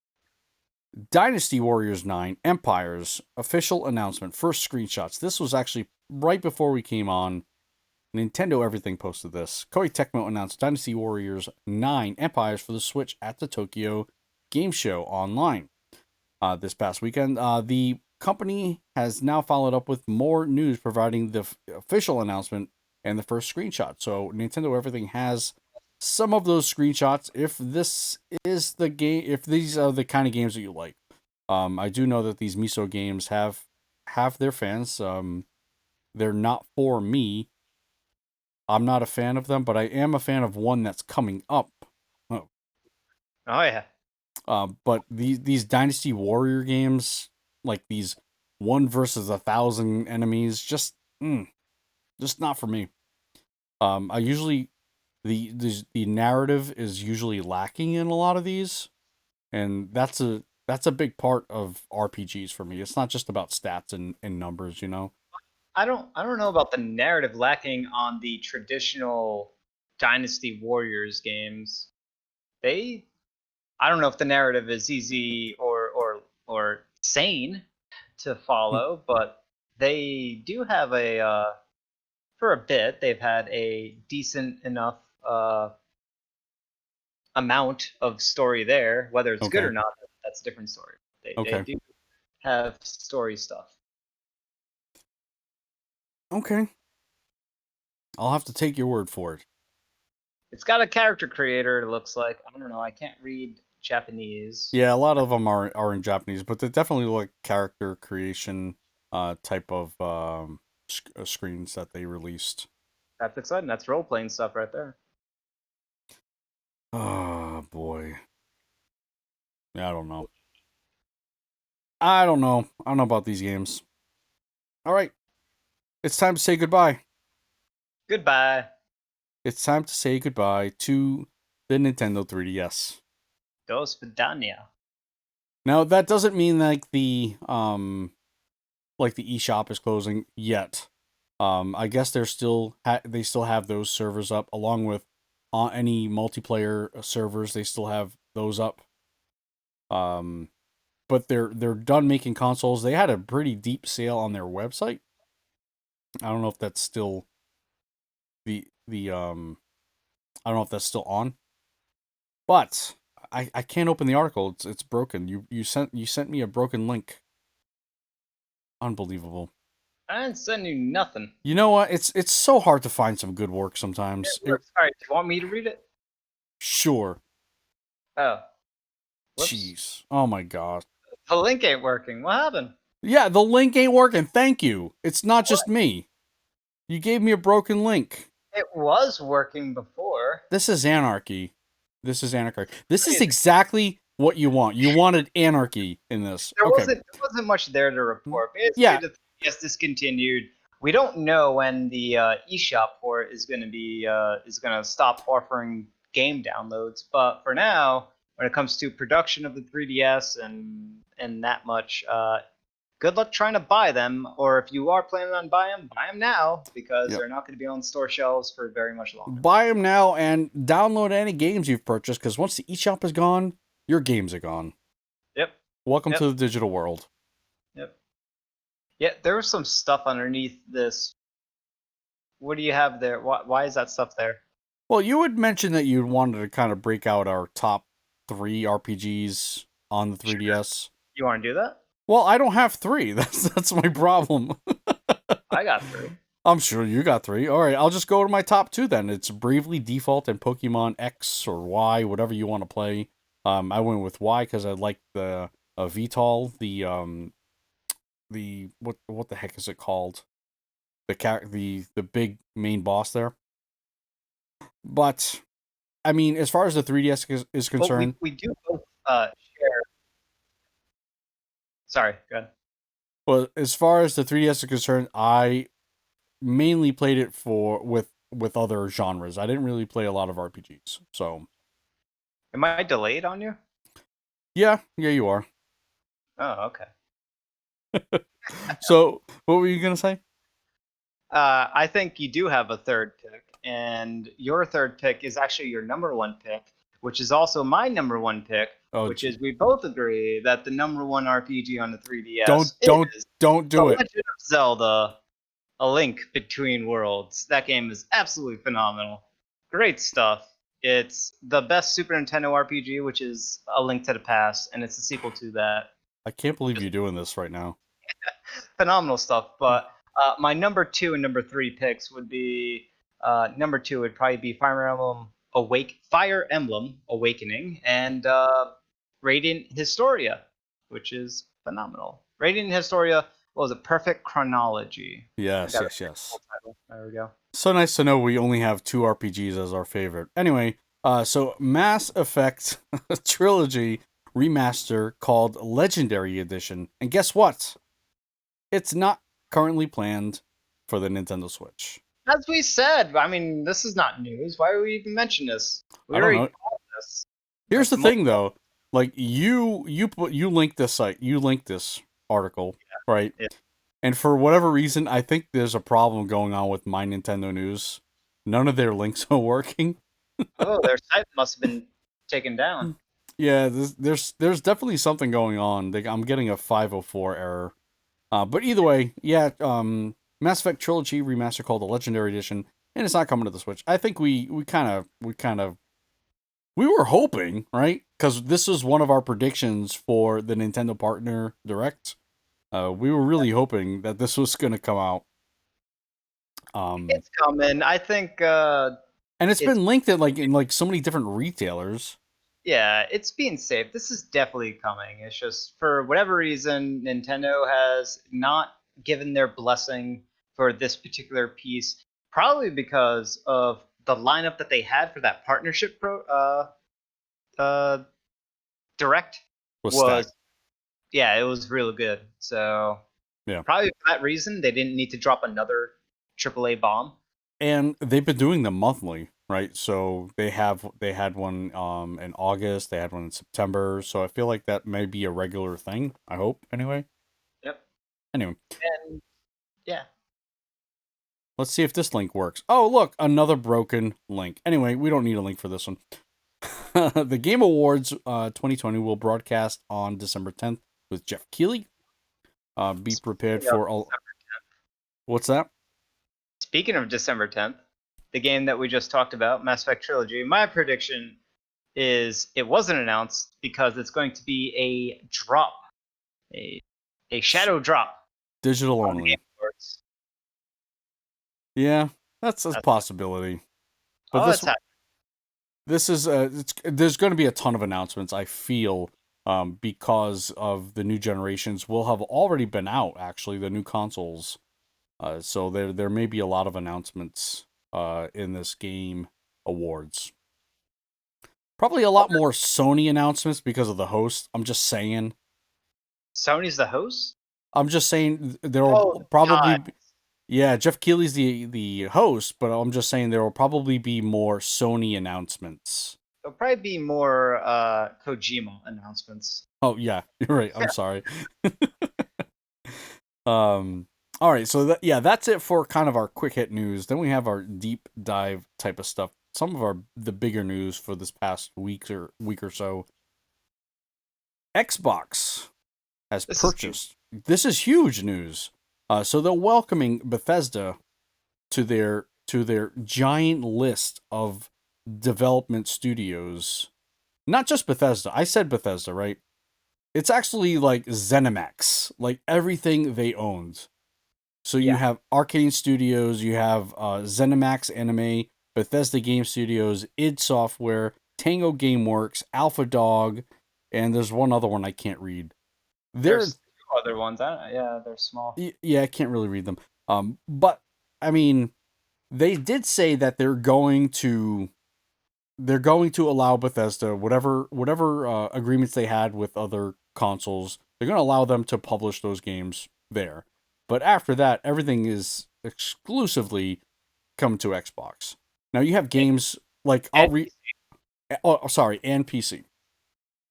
Dynasty Warriors 9 Empires official announcement. First screenshots. This was actually right before we came on. Nintendo Everything posted this. Koei Tecmo announced Dynasty Warriors 9 Empires for the Switch at the Tokyo Game Show online this past weekend. The company has now followed up with more news, providing the official announcement and the first screenshot. So Nintendo Everything has some of those screenshots. If this is the game, if these are the kind of games that you like, I do know that these miso games have their fans. They're not for me. I'm not a fan of them, but I am a fan of one that's coming up. Oh yeah. But these Dynasty Warrior games, like these 1 versus 1,000 enemies, just not for me. I usually the narrative is usually lacking in a lot of these, and that's a big part of RPGs for me. It's not just about stats and numbers, you know. I don't know about the narrative lacking on the traditional Dynasty Warriors games. I don't know if the narrative is easy or sane to follow, but they do have for a bit, they've had a decent enough amount of story there. Whether it's good Okay. or not, that's a different story. They Okay. do have story stuff. Okay. I'll have to take your word for it. It's got a character creator, it looks like. I don't know, I can't read Japanese. Yeah, a lot of them are in Japanese, but they definitely look like character creation type of screens that they released. That's exciting. That's role playing stuff right there. Oh boy. Yeah, I don't know. I don't know. I don't know about these games. All right. It's time to say goodbye. Goodbye. It's time to say goodbye to the Nintendo 3DS. Do svidania. Now, that doesn't mean like the eShop is closing yet. I guess they're still they still have those servers up along with any multiplayer servers. They still have those up. But they're done making consoles. They had a pretty deep sale on their website. I don't know if that's still the I don't know if that's still on. But I can't open the article. It's broken. You sent me a broken link. Unbelievable. I didn't send you nothing. You know what? It's so hard to find some good work sometimes. All right, do you want me to read it? Sure. Oh. Whoops. Jeez. Oh my gosh. The link ain't working. What happened? Yeah, the link ain't working. Thank you. It's not just me. You gave me a broken link. It was working before. This is anarchy. This is anarchy. This is exactly what you want. You wanted anarchy in this. There Okay. wasn't much there to report. Basically, Yeah. the 3DS discontinued. We don't know when the eShop port is going to stop offering game downloads. But for now, when it comes to production of the 3DS and that much, good luck trying to buy them. Or if you are planning on buy them now because they're not going to be on store shelves for very much longer. Buy them now and download any games you've purchased because once the eShop is gone, your games are gone. Yep. Welcome to the digital world. Yep. Yeah, there was some stuff underneath this. What do you have there? Why is that stuff there? Well, you had mentioned that you wanted to kind of break out our top 3 RPGs on the 3DS. You want to do that? Well, I don't have 3. That's my problem. I got 3. I'm sure you got 3. All right, I'll just go to my top 2 then. It's Bravely Default and Pokemon X or Y, whatever you want to play. I went with Y because I like the VTOL, the what the heck is it called? The big main boss there. But I mean, as far as the 3DS is concerned, we do both share. Sorry, go ahead. well, as far as the 3DS is concerned, I mainly played it with other genres. I didn't really play a lot of RPGs. So, am I delayed on you? yeah, you are. Oh, okay. So, what were you gonna say? I think you do have a third pick, and your third pick is actually your number 1 pick, which is also my number 1 pick. Which is we both agree that the number 1 RPG on the 3DS don't do it. Legend of Zelda: A Link Between Worlds. That game is absolutely phenomenal. Great stuff. It's the best Super Nintendo RPG, which is A Link to the Past, and it's a sequel to that. I can't believe you're doing this right now. Phenomenal stuff. But my number 2 and number 3 picks would be number 2 would probably be Fire Emblem Awakening, and Radiant Historia, which is phenomenal. Radiant Historia was a perfect chronology. Yes. There we go. So nice to know we only have 2 RPGs as our favorite. Anyway, so Mass Effect Trilogy Remaster called Legendary Edition. And guess what? It's not currently planned for the Nintendo Switch. As we said, I mean, this is not news. Why would we even mention this? I don't know. This. Here's the thing, though. Like you linked this site, you linked this article, right? Yeah. And for whatever reason, I think there's a problem going on with My Nintendo News. None of their links are working. Oh, their site must have been taken down. Yeah, there's definitely something going on. I'm getting a 504 error. But either way, yeah, Mass Effect Trilogy Remaster called the Legendary Edition, and it's not coming to the Switch. I think we were hoping, right? Because this was one of our predictions for the Nintendo Partner Direct. We were really hoping that this was going to come out. It's coming. I think. And it's been linked at in so many different retailers. Yeah, it's being safe. This is definitely coming. It's just for whatever reason, Nintendo has not given their blessing for this particular piece. Probably because of the lineup that they had for that partnership direct was Stacked. yeah, it was really good. So yeah, probably for that reason, they didn't need to drop another AAA bomb. And they've been doing them monthly, right? So they had one in August, they had one in September. So I feel like that may be a regular thing. I hope anyway. Yep. Anyway. And yeah. Let's see if this link works. Oh, look, another broken link. Anyway, we don't need a link for this one. The Game Awards 2020 will broadcast on December 10th with Jeff Keighley. Be prepared for all. What's that? Speaking of December 10th, the game that we just talked about, Mass Effect Trilogy, my prediction is it wasn't announced because it's going to be a drop, a shadow drop. Digital only. Yeah, that's a possibility. But this is there's going to be a ton of announcements, I feel, because of the new generations will have already been out, actually, the new consoles. So there may be a lot of announcements in this Game Awards. Probably a lot more Sony announcements because of the host. I'm just saying. Sony's the host? I'm just saying there will probably God. Yeah, Jeff Keighley's the host, but I'm just saying there will probably be more Sony announcements. There'll probably be more Kojima announcements. Oh yeah, you're right. I'm sorry. All right, so that's it for kind of our quick hit news. Then we have our deep dive type of stuff. Some of the bigger news for this past week or so. Xbox has purchased. This is huge news. So they're welcoming Bethesda to their giant list of development studios. Not just Bethesda. I said Bethesda, right? It's actually like ZeniMax, like everything they owned. So you have Arcane Studios, you have ZeniMax Anime, Bethesda Game Studios, id Software, Tango Gameworks, Alpha Dog, and there's one other one I can't read. There's two other ones. They're small. Yeah, I can't really read them. But I mean, they did say that they're going to allow Bethesda whatever agreements they had with other consoles. They're going to allow them to publish those games there. But after that, everything is exclusively coming to Xbox. Now you have games like and PC.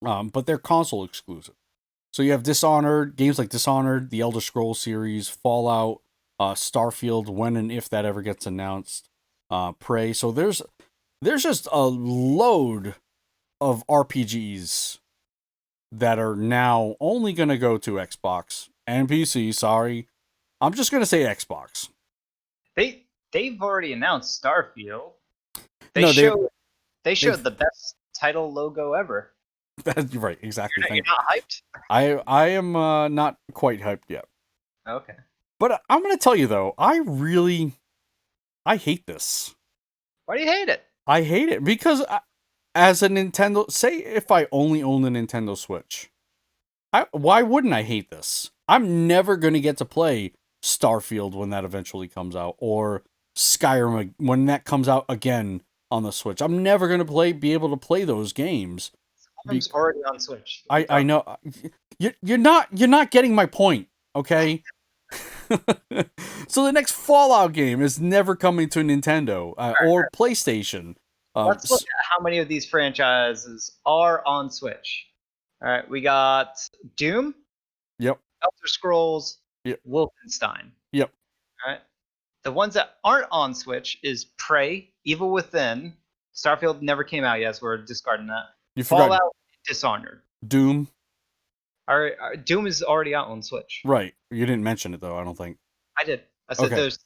But they're console exclusive. So you have Dishonored, games like Dishonored, the Elder Scrolls series, Fallout, Starfield, when and if that ever gets announced, Prey. So there's just a load of RPGs that are now only going to go to Xbox and PC. Sorry, I'm just going to say Xbox. They've already announced Starfield. They showed the best title logo ever. That's right, exactly. You're not hyped? I am not quite hyped yet. Okay. But I'm going to tell you, though, I hate this. Why do you hate it? I hate it because as a Nintendo, say if I only own the Nintendo Switch, why wouldn't I hate this? I'm never going to get to play Starfield when that eventually comes out, or Skyrim when that comes out again on the Switch. I'm never going to be able to play those games. Skyrim's already on Switch. I know. You're not getting my point, okay? So the next Fallout game is never coming to Nintendo or PlayStation. Let's look at how many of these franchises are on Switch. All right, we got Doom. Yep. Elder Scrolls. Yep. Wolfenstein. Yep. All right. The ones that aren't on Switch is Prey, Evil Within. Starfield never came out yet, so we're discarding that. You forgot Fallout, Dishonored. Doom. Our Doom is already out on Switch. Right. You didn't mention it though. I don't think. I did. I said Okay. there's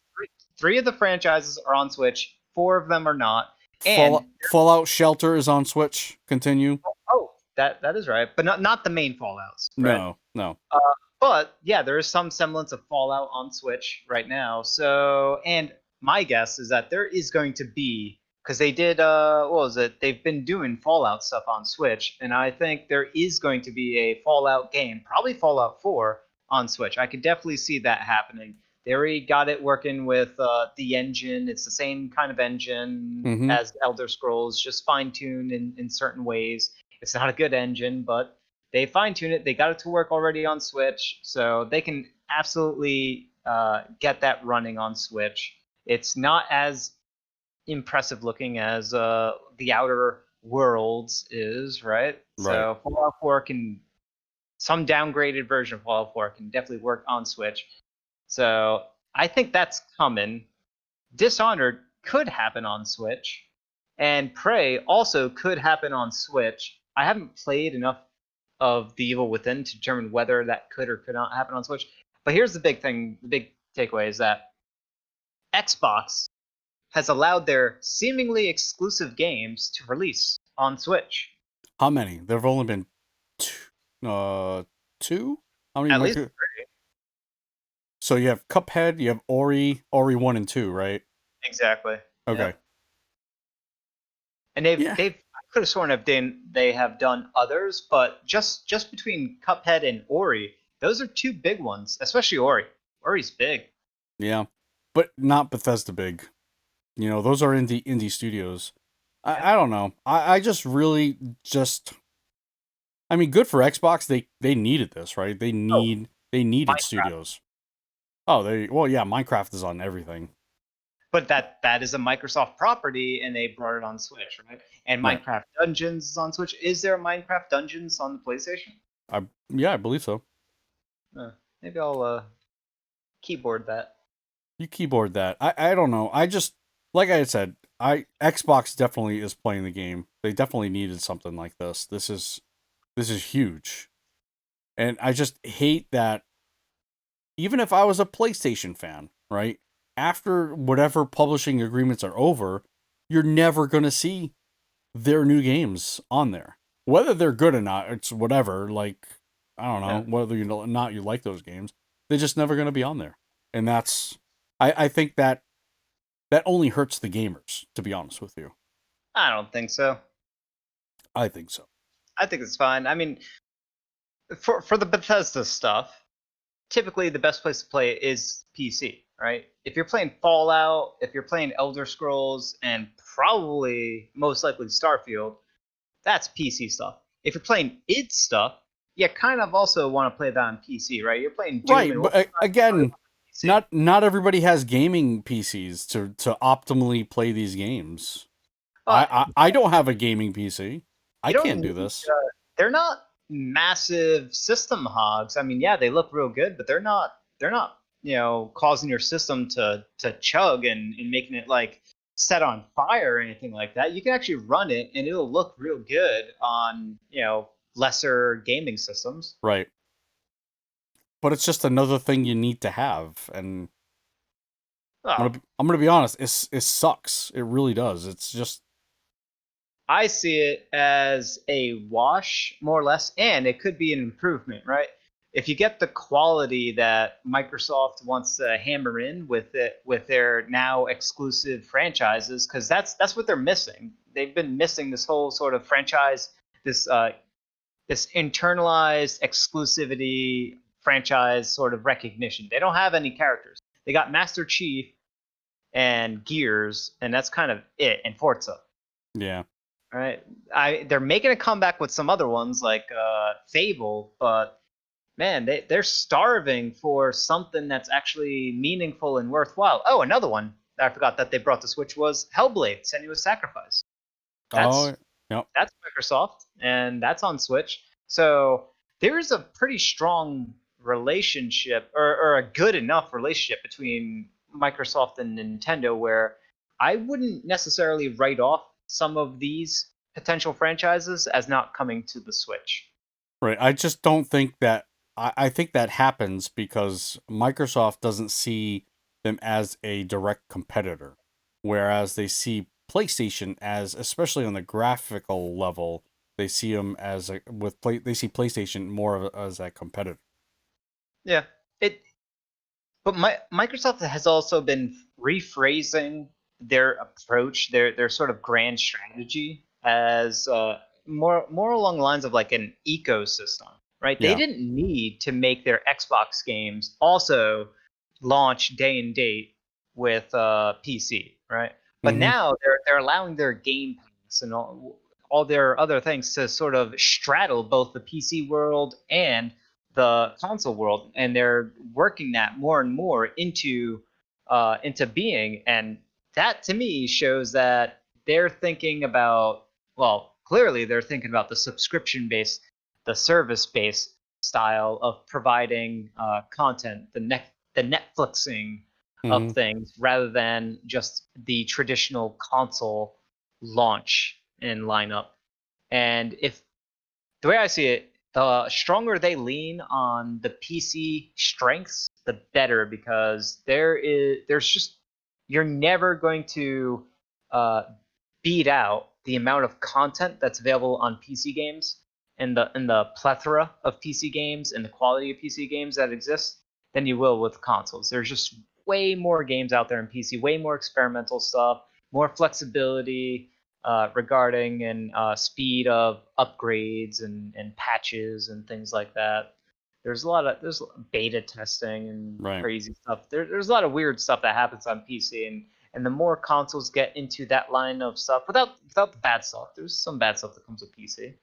three of the franchises are on Switch. 4 of them are not. And Fallout Shelter is on Switch. Continue. oh, that is right, but not the main Fallouts, right? No, no. But yeah, there is some semblance of Fallout on Switch right now. So, and my guess is that there is going to be, because they did what was it? They've been doing Fallout stuff on Switch, and I think there is going to be a Fallout game, probably Fallout 4 on Switch. I could definitely see that happening. They already got it working with the engine. It's the same kind of engine Mm-hmm. as Elder Scrolls, just fine-tuned in certain ways. It's not a good engine, but they fine-tune it. They got it to work already on Switch, so they can absolutely get that running on Switch. It's not as impressive looking as the Outer Worlds is, right? Right. So Fallout 4 can, some downgraded version of Fallout 4 can definitely work on Switch. So I think that's coming. Dishonored could happen on Switch, and Prey also could happen on Switch. I haven't played enough of The Evil Within to determine whether that could or could not happen on Switch. But here's the big thing, the big takeaway is that Xbox has allowed their seemingly exclusive games to release on Switch. How many? There've only been two. How many? At least So you have Cuphead, you have Ori 1 and 2, right? exactly. Okay. Yeah. And they've I could have sworn they have done others, but just between Cuphead and Ori, those are two big ones, especially Ori. Ori's big. Yeah, but not Bethesda big. You know, those are indie studios. I don't know. I just really just. I mean, good for Xbox. They needed this, right? They needed Minecraft. studios. Oh, Minecraft is on everything. But that is a Microsoft property, and they brought it on Switch, right? And Right. Minecraft Dungeons is on Switch. Is there Minecraft Dungeons on the PlayStation? I believe so. Maybe I'll keyboard that. You keyboard that. I don't know. I just like I said, Xbox definitely is playing the game. They definitely needed something like this. This is huge. And I just hate that even if I was a PlayStation fan, right? After whatever publishing agreements are over, you're never going to see their new games on there. Whether they're good or not, it's whatever. Like, I don't know, whether you know, not you like those games, they're just never going to be on there. And that's, I think that only hurts the gamers, to be honest with you. I don't think so. I think so. I think it's fine. I mean, for the Bethesda stuff, typically the best place to play is PC, right? If you're playing Fallout, if you're playing Elder Scrolls, and probably most likely Starfield, that's PC stuff. If you're playing id stuff, you kind of also want to play that on PC, right? You're playing Doom Right, but again, not everybody has gaming PCs to optimally play these games. I don't have a gaming PC. I can't do this. They're not massive system hogs. I mean, yeah, they look real good, but they're not causing your system to chug and making it like set on fire or anything like that. You can actually run it and it'll look real good on lesser gaming systems. Right. But it's just another thing you need to have, and I'm gonna be honest, it sucks. It really does. It's just, I see it as a wash, more or less, and it could be an improvement, right? If you get the quality that Microsoft wants to hammer in with their now exclusive franchises, because that's what they're missing. They've been missing this whole sort of franchise, this internalized exclusivity franchise sort of recognition. They don't have any characters. They got Master Chief and Gears, and that's kind of it, and Forza. yeah. All right, they're making a comeback with some other ones like Fable, but man, they're starving for something that's actually meaningful and worthwhile. Oh, another one that I forgot that they brought to Switch was Hellblade: Senua's Sacrifice. That's Microsoft, and that's on Switch. So there's a pretty strong relationship, or a good enough relationship between Microsoft and Nintendo, where I wouldn't necessarily write off some of these potential franchises as not coming to the Switch. Right. I just don't think that. I think that happens because Microsoft doesn't see them as a direct competitor, whereas they see PlayStation as, especially on the graphical level, they see them as they see PlayStation more as a competitor. Yeah. It But Microsoft has also been rephrasing their approach, their sort of grand strategy as more along the lines of like an ecosystem, right? They Yeah. didn't need to make their Xbox games also launch day and date with PC, right? But Mm-hmm. now they're allowing their Game Pass and all their other things to sort of straddle both the PC world and the console world, and they're working that more and more into being, and that to me shows that they're thinking about, well, clearly they're thinking about the subscription based, the service based style of providing content, the Netflixing of Mm-hmm. things, rather than just the traditional console launch and lineup. And if the way I see it, the stronger they lean on the PC strengths, the better, because there's just, you're never going to uh, beat out the amount of content that's available on PC games, and the plethora of PC games and the quality of PC games that exist, than you will with consoles. There's just way more games out there in PC, way more experimental stuff, more flexibility regarding and speed of upgrades and patches and things like that. There's beta testing and Right. crazy stuff. There's a lot of weird stuff that happens on PC, and the more consoles get into that line of stuff, without the bad stuff, there's some bad stuff that comes with PC.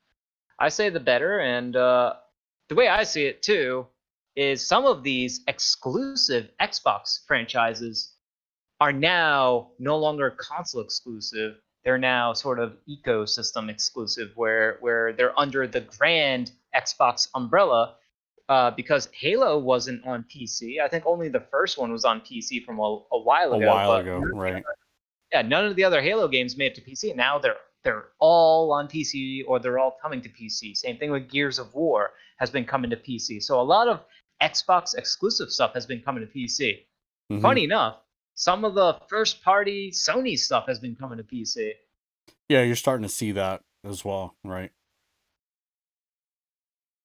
I say the better, and the way I see it too is some of these exclusive Xbox franchises are now no longer console exclusive. They're now sort of ecosystem exclusive, where they're under the grand Xbox umbrella. Because Halo wasn't on PC. I think only the first one was on PC from a while A ago. while But ago, right? yeah, none of the other Halo games made it to PC. Now they're all on PC, or they're all coming to PC. Same thing with Gears of War has been coming to PC. So a lot of Xbox exclusive stuff has been coming to PC. Mm-hmm. Funny enough, some of the first party Sony stuff has been coming to PC. Yeah, you're starting to see that as well, right?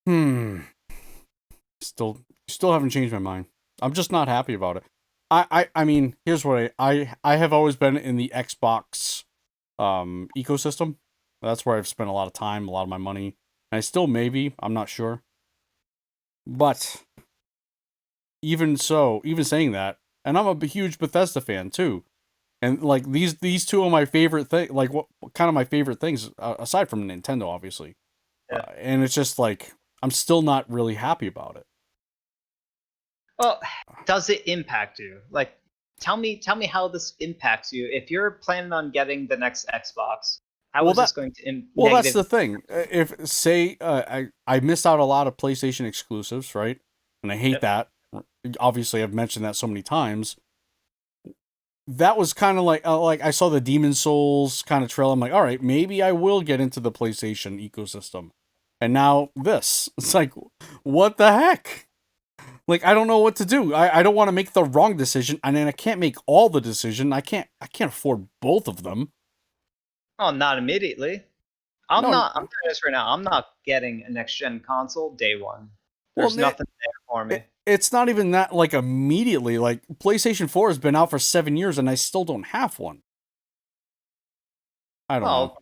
Hmm. Still haven't changed my mind. I'm just not happy about it. I mean, here's what I have always been in the Xbox ecosystem. That's where I've spent a lot of time, a lot of my money. And I still maybe, I'm not sure. But even so, even saying that, and I'm a huge Bethesda fan too. And like these two are my favorite thing, like what kind of my favorite things aside from Nintendo obviously. Yeah. And it's just like I'm still not really happy about it. Well, does it impact you? Like, tell me how this impacts you. If you're planning on getting the next Xbox, how Well, is this that going to Well, that's negative? the thing. If say I missed out a lot of PlayStation exclusives, right? And I hate Yep. that. Obviously, I've mentioned that so many times. That was kind of like I saw the Demon Souls kind of trail. I'm like, all right, maybe I will get into the PlayStation ecosystem. And now this, it's like, what the heck? Like I don't know what to do. I don't want to make the wrong decision, and then I can't make all the decision. I can't afford both of them. Oh, not immediately. No, I'm telling you this right now. I'm not getting a next gen console day one. well, There's nothing there for me. it's not even that like immediately. Like PlayStation 4 has been out for 7 years and I still don't have one. I don't know. Well,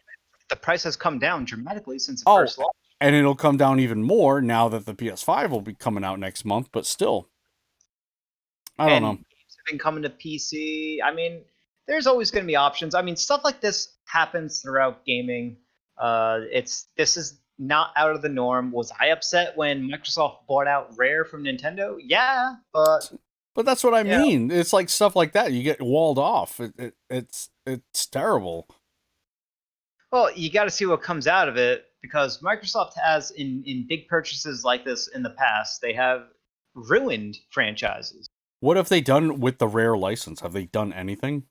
the price has come down dramatically since it Oh, first launched. and it'll come down even more now that the PS5 will be coming out next month, but still, I don't And know. games have been coming to PC. I mean, there's always going to be options. I mean, stuff like this happens throughout gaming. This is not out of the norm. Was I upset when Microsoft bought out Rare from Nintendo? Yeah, but But that's what I yeah. mean. It's like stuff like that. You get walled off. It's terrible. Well, you got to see what comes out of it, because Microsoft has in big purchases like this in the past, they have ruined franchises. What have they done with the Rare license? Have they done anything?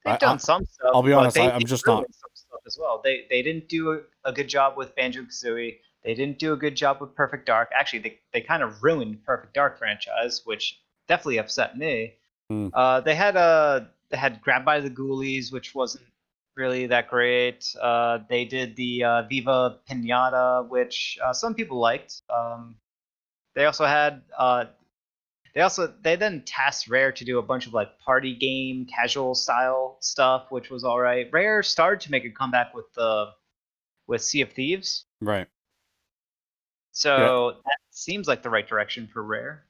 They've I done some stuff, I'll be but honest. they I'm just not. ruined some stuff as well. They didn't do a good job with Banjo Kazooie. They didn't do a good job with Perfect Dark. Actually, they kind of ruined Perfect Dark franchise, which definitely upset me. Mm. They had Grabbed by the Ghoulies, which wasn't really that great. They did the Viva Pinata, which some people liked. They also had they then tasked Rare to do a bunch of like party game casual style stuff, which was all right. Rare started to make a comeback with Sea of Thieves, Right. Yeah, so that seems like the right direction for Rare.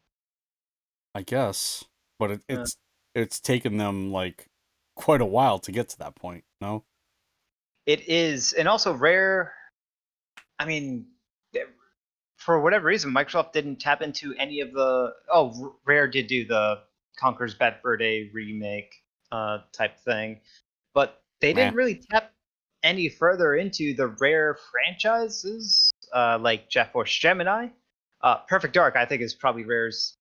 I guess. But Uh, it's taken them like quite a while to get to that point, no? it is, and also Rare. I mean, for whatever reason, Microsoft didn't tap into any of the. Oh, Rare did do the Conker's Bad Fur Day remake type thing, but they Meh. didn't really tap any further into the Rare franchises like Jet Force Gemini. Perfect Dark, I think, is probably Rare's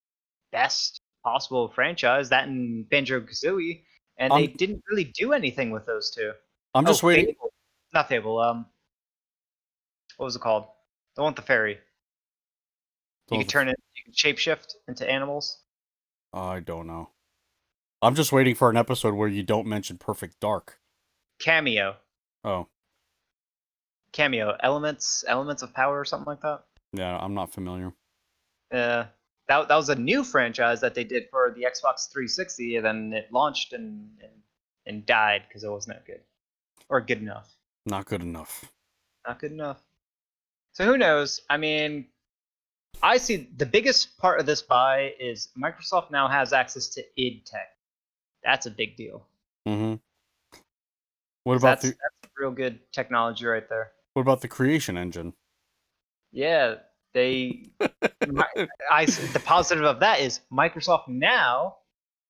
best possible franchise. That and Banjo Kazooie, and they I'm didn't really do anything with those two. I'm Oh, just waiting. Fable, not Fable. What was it called? The one with the fairy. You could you could shapeshift into animals. I don't know. I'm just waiting for an episode where you don't mention Perfect Dark. Cameo, Oh, elements of power or something like that. yeah, I'm not familiar. Uh, that was a new franchise that they did for the Xbox 360, and then it launched and died because it wasn't that good or good enough. Not good enough. Not good enough. So who knows? I mean, I see the biggest part of this buy is Microsoft now has access to id Tech. That's a big deal. Mm-hmm. What 'Cause about the that's real good technology right there. what about the creation engine? Yeah, they. The positive of that is Microsoft now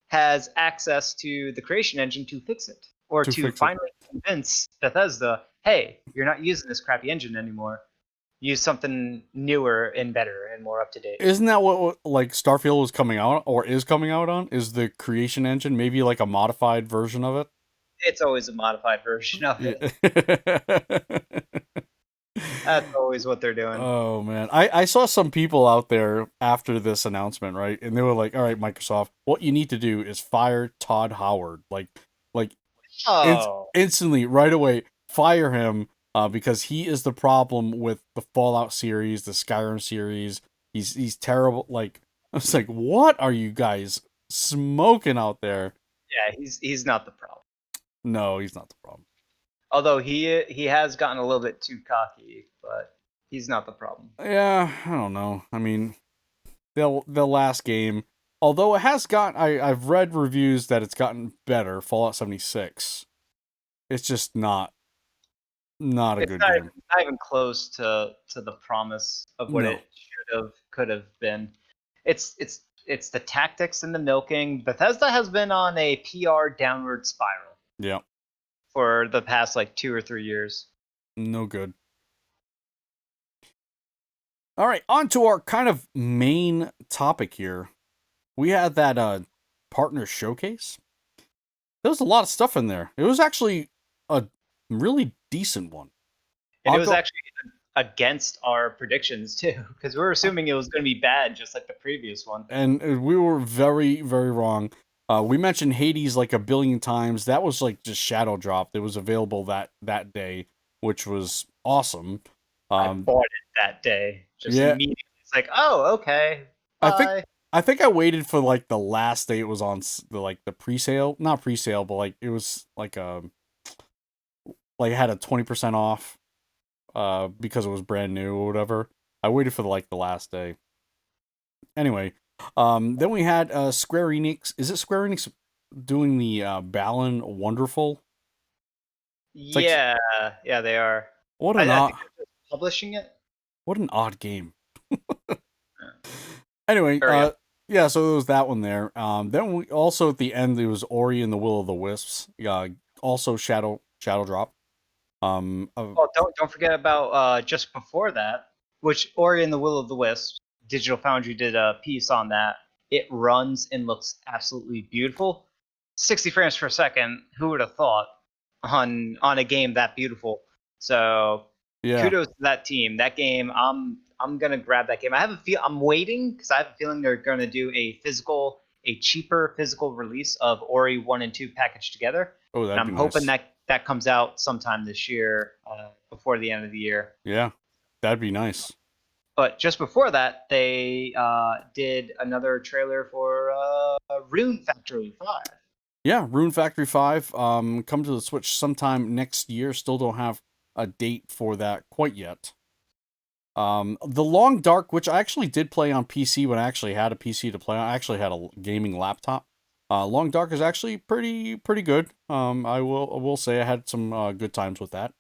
has access to the creation engine to fix it, or To to fix it. finally convince Bethesda, hey, you're not using this crappy engine anymore. Use something newer and better and more up to date. Isn't that what like Starfield was coming out or is coming out on? Is the creation engine maybe like a modified version of it? It's always a modified version of it. Yeah. That's always what they're doing. Oh man, I saw some people out there after this announcement, right? And they were like, "All right, Microsoft, what you need to do is fire Todd Howard, like Oh, instantly, right away, fire him, because he is the problem with the Fallout series, the Skyrim series. He's terrible. Like I was like, what are you guys smoking out there? yeah, he's not the problem. No, he's not the problem. Although he has gotten a little bit too cocky, but he's not the problem. Yeah, I don't know. I mean, the last game, although it has got I've read reviews that it's gotten better, Fallout 76. It's just not a It's good game. not even close to the promise of what No. it should have could have been. It's the tactics and the milking. Bethesda has been on a PR downward spiral Yeah. for the past like 2 or 3 years. No good. All right, on to our kind of main topic here. We had that partner showcase. There was a lot of stuff in there. It was actually a really decent one. And it I'll was go actually against our predictions too, because we were assuming it was going to be bad, just like the previous one. and we were very, very wrong. We mentioned Hades like a billion times. That was like just shadow dropped. It was available that day, which was awesome. I Um, bought it that day, just yeah, immediately. It's like, oh, okay, I think bye. I think I waited for like the last day it was on the like the pre-sale, not pre-sale, but like it was like it had a 20% off because it was brand new or whatever. I waited for like the last day. Anyway, then we had Square Enix. Is it Square Enix doing the Balan Wonderful? It's like Yeah, yeah, they are. what I an think odd they're just publishing it. what an odd game. Anyway, Very up. yeah, so there was that one there. Then we also at the end there was Ori and the Will of the Wisps. Also Shadow Drop. Well, don't forget about just before that, which Ori and the Will of the Wisp, Digital Foundry did a piece on that. It runs and looks absolutely beautiful. 60 frames per second. Who would have thought on a game that beautiful? So kudos to that team. That game, I'm gonna grab that game. I'm waiting because I have a feeling they're gonna do a cheaper physical release of Ori 1 and 2 packaged together. Oh, And that'd I'm be hoping nice. that comes out sometime this year, before the end of the year. Yeah, that'd be nice. But just before that, they did another trailer for Rune Factory 5. Yeah, Rune Factory 5 come to the Switch sometime next year. Still don't have a date for that quite yet. The Long Dark, which I actually did play on PC when I actually had a PC to play on. I actually had a gaming laptop. Long Dark is actually pretty good. I will say I had some good times with that.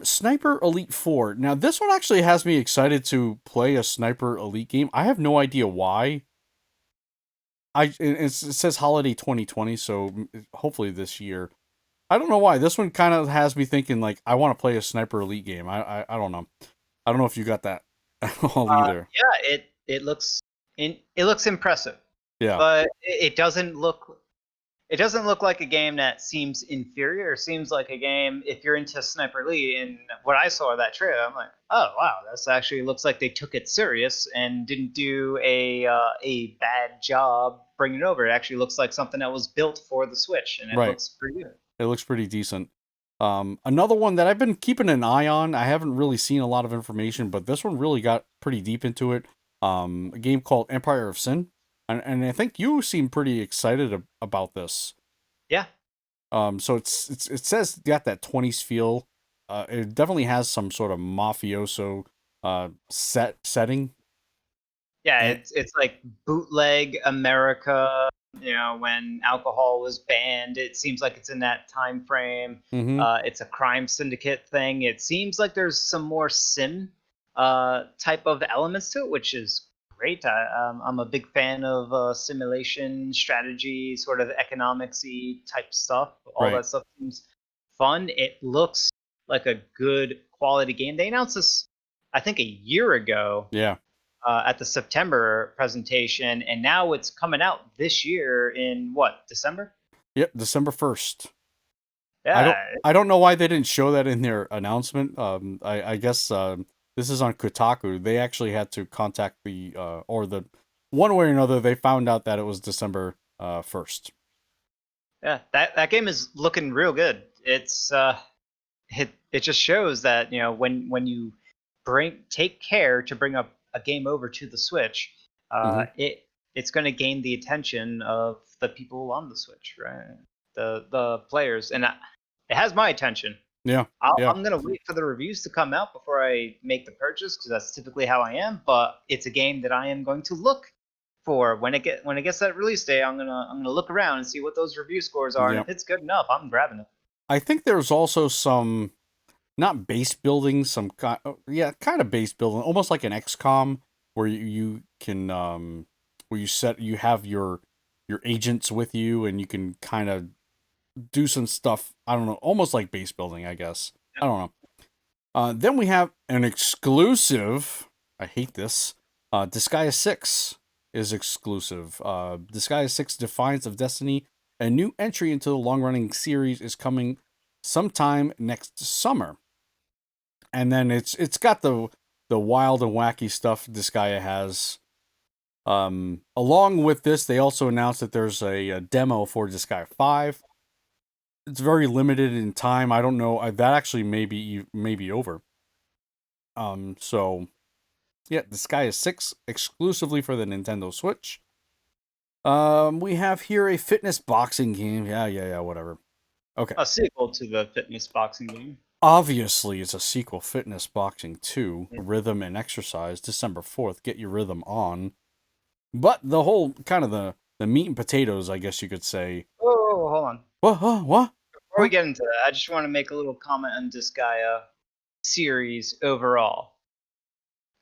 Sniper Elite 4. Now this one actually has me excited to play a Sniper Elite game. I have no idea why. It says holiday 2020, so hopefully this year. I don't know why. This one kind of has me thinking like I want to play a Sniper Elite game. I don't know. I don't know if you got that at all either. Yeah, it looks impressive, Yeah. but it doesn't look like a game that seems inferior. It seems like a game, if you're into Sniper Elite, and what I saw of that trailer, I'm like, oh wow, this actually looks like they took it serious and didn't do a bad job bringing it over. It actually looks like something that was built for the Switch, and it Right. looks pretty good. It looks pretty decent. Another one that I've been keeping an eye on. I haven't really seen a lot of information, but this one really got pretty deep into it. A game called Empire of Sin, and I think you seem pretty excited about this. Yeah. So it says got that 20s feel. It definitely has some sort of mafioso setting. Yeah, And, it's like bootleg America. When alcohol was banned, it seems like it's in that time frame. mm-hmm. It's a crime syndicate thing. It seems like there's some more sim type of elements to it, which is great. I'm a big fan of simulation, strategy, sort of economicsy type stuff. All Right. that stuff seems fun. It looks like a good quality game. They announced this, I think, a year ago, Yeah. at the September presentation, and now it's coming out this year in what, December? Yep. December 1st. Yeah, I don't know why they didn't show that in their announcement. I guess this is on Kotaku. They actually had to contact the or the one way or another. They found out that it was December 1st. yeah. That game is looking real good. It just shows that when you take care to bring up a game over to the Switch, Mm-hmm. it's going to gain the attention of the people on the Switch, right? The players, and it has my attention. Yeah. Yeah. I'm gonna wait for the reviews to come out before I make the purchase, because that's typically how I am. But it's a game that I am going to look for when it gets that release day. I'm gonna look around and see what those review scores are, and Yeah. if it's good enough, I'm grabbing it. I think there's also some not base building, some kind of base building, almost like an XCOM, where you can where you have your agents with you, and you can kind of do some stuff. I don't know, almost like base building, I guess. I don't know. Then we have an exclusive. I hate this. Disgaea 6 is exclusive. Disgaea 6 Defiance of Destiny, a new entry into the long-running series, is coming sometime next summer. And then it's got the wild and wacky stuff Disgaea has. Along with this, they also announced that there's a demo for Disgaea 5. It's very limited in time. I don't know. That actually may be over. So yeah, Disgaea 6 exclusively for the Nintendo Switch. We have here a fitness boxing game. Yeah, whatever. Okay. A sequel to the fitness boxing game. Obviously, it's a sequel, Fitness Boxing 2, Yeah. Rhythm and Exercise, December 4th. Get your rhythm on. But the whole kind of the meat and potatoes, I guess you could say. Oh, hold on. What? Before we get into that, I just want to make a little comment on Disgaea series overall.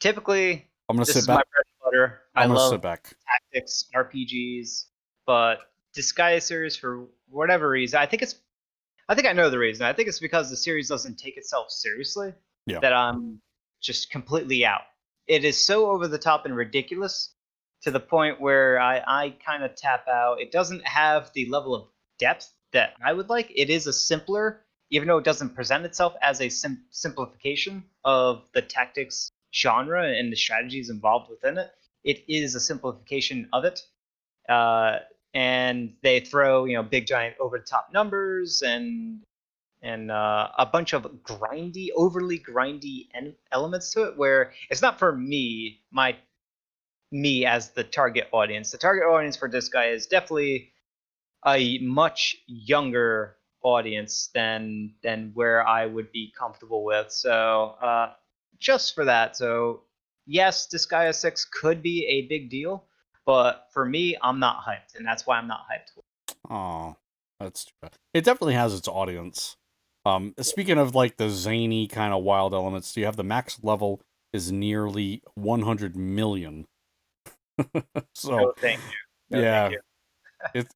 Typically, I'm gonna this sit is my back. bread and butter. I I'm gonna love sit back. tactics, RPGs, but Disgaea series, for whatever reason, I think I know the reason. I think it's because the series doesn't take itself seriously Yeah. that I'm just completely out. It is so over the top and ridiculous to the point where I kind of tap out. It doesn't have the level of depth that I would like. It is a simpler, even though it doesn't present itself as a simplification of the tactics genre and the strategies involved within it, it is a simplification of it. And they throw big giant over the top numbers and a bunch of overly grindy elements to it, where it's not for me as the target audience. The target audience for this guy is definitely a much younger audience than where I would be comfortable with. So just for that, so yes, Disgaea 6 could be a big deal, but for me, I'm not hyped, and that's why I'm not hyped. Oh, that's true. It definitely has its audience. Speaking of like the zany kind of wild elements, you have the max level is nearly 100 million. So, No, thank you. No, thank yeah, you.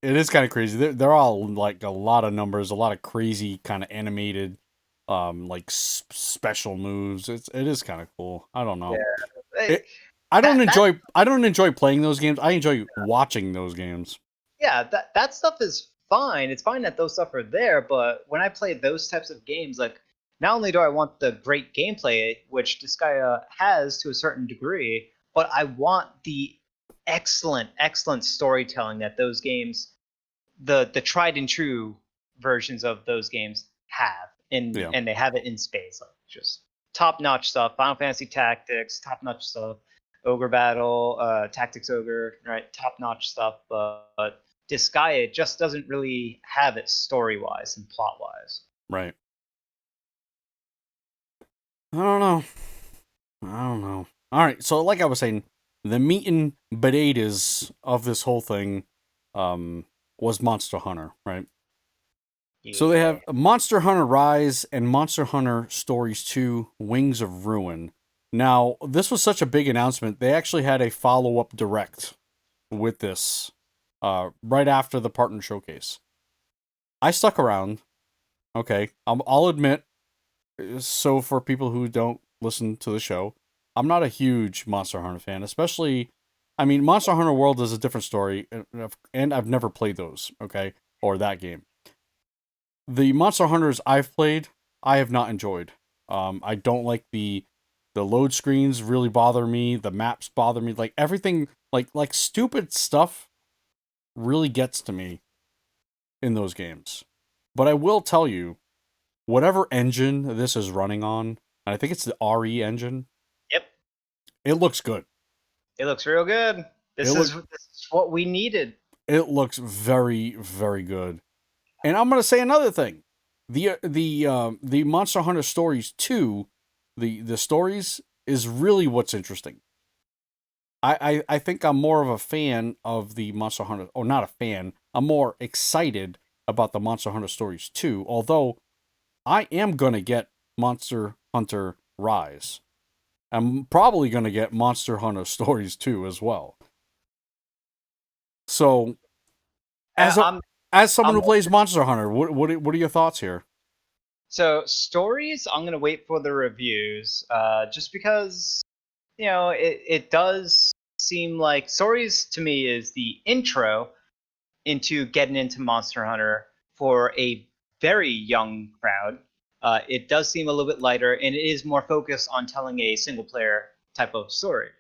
it is kind of crazy. They're all like a lot of numbers, a lot of crazy kind of animated, like special moves. It is kind of cool. I don't know. Yeah, It. that I don't enjoy playing those games. I enjoy watching those games. yeah, that stuff is fine. It's fine that those stuff are there, but when I play those types of games, like not only do I want the great gameplay, which Disgaea has to a certain degree, but I want the excellent storytelling that those games, the tried and true versions of those games have, Yeah. and they have it in spades, like just top notch stuff. Final Fantasy Tactics, top notch stuff. Ogre Battle, Tactics Ogre, right? Top notch stuff, but Disgaea just doesn't really have it story wise and plot wise. Right. I don't know. I don't know. All right, so like I was saying, the meat and potatoes of this whole thing was Monster Hunter, right? So they Yeah. have Monster Hunter Rise and Monster Hunter Stories 2 Wings of Ruin. Now, this was such a big announcement. They actually had a follow-up direct with this right after the partner showcase. I stuck around. Okay, I'll admit. So for people who don't listen to the show, I'm not a huge Monster Hunter fan, especially. I mean, Monster Hunter World is a different story, and I've never played those. Okay, or that game. The Monster Hunters I've played, I have not enjoyed. I don't like the load screens. Really bother me. The maps bother me. Like everything, like stupid stuff, really gets to me in those games. But I will tell you, whatever engine this is running on, and I think it's the RE engine, Yep. it looks good. It looks real good. It This is what we needed. it looks very very good. And I'm gonna say another thing, the Monster Hunter Stories 2, the stories is really what's interesting. I think I'm more of a fan of the Monster Hunter, or not a fan. I'm more excited about the Monster Hunter Stories 2, although I am gonna get Monster Hunter Rise. I'm probably gonna get Monster Hunter Stories 2 as well. So, Uh, as a I'm as someone I'm who plays Monster Hunter, what are your thoughts here? So stories, I'm gonna wait for the reviews, just because it does seem like stories to me is the intro into getting into Monster Hunter for a very young crowd. It does seem a little bit lighter, and it is more focused on telling a single player type of story.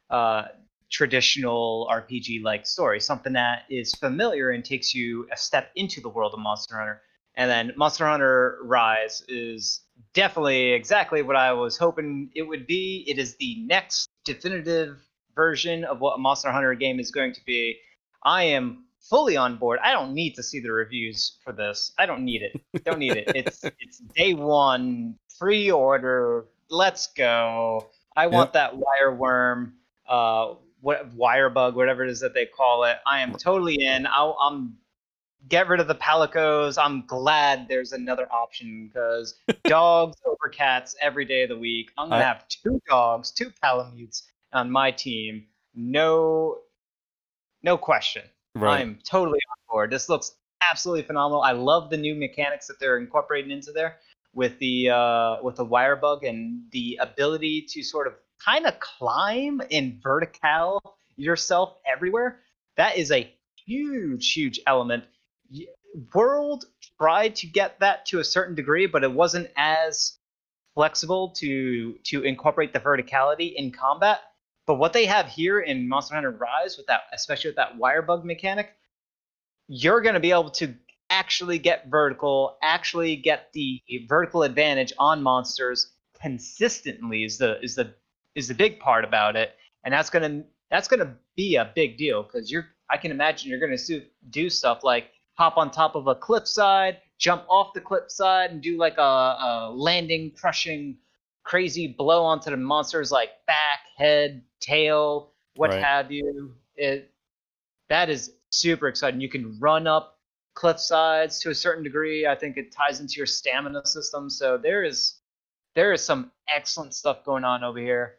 Uh, Traditional RPG like story, something that is familiar and takes you a step into the world of Monster Hunter. And then Monster Hunter Rise is definitely exactly what I was hoping it would be. It is the next definitive version of what a Monster Hunter game is going to be. I am fully on board. I don't need to see the reviews for this. I don't need it. Don't need it. It's day one, pre-order. Let's go. I want Yep. that wire worm, what wire bug, whatever it is that they call it. I am totally in. I'm get rid of the palicos. I'm glad there's another option because dogs over cats every day of the week. I'm gonna I have two dogs, two palamutes on my team. No question. right. I'm totally on board. This looks absolutely phenomenal. I love the new mechanics that they're incorporating into there with the wire bug and the ability to sort of kind of climb and vertical yourself everywhere. That is a huge element. World tried to get that to a certain degree, but it wasn't as flexible to incorporate the verticality in combat. But what they have here in Monster Hunter Rise, with that, especially with that wire bug mechanic, you're going to be able to actually get vertical, actually get the vertical advantage on monsters consistently is the big part about it, and that's gonna be a big deal because I can imagine you're gonna do stuff like hop on top of a cliffside, jump off the cliffside, and do like a landing crushing crazy blow onto the monsters like back, head, tail, what Right. have you. That is super exciting. You can run up cliff sides to a certain degree. I think it ties into your stamina system. So there is some excellent stuff going on over here.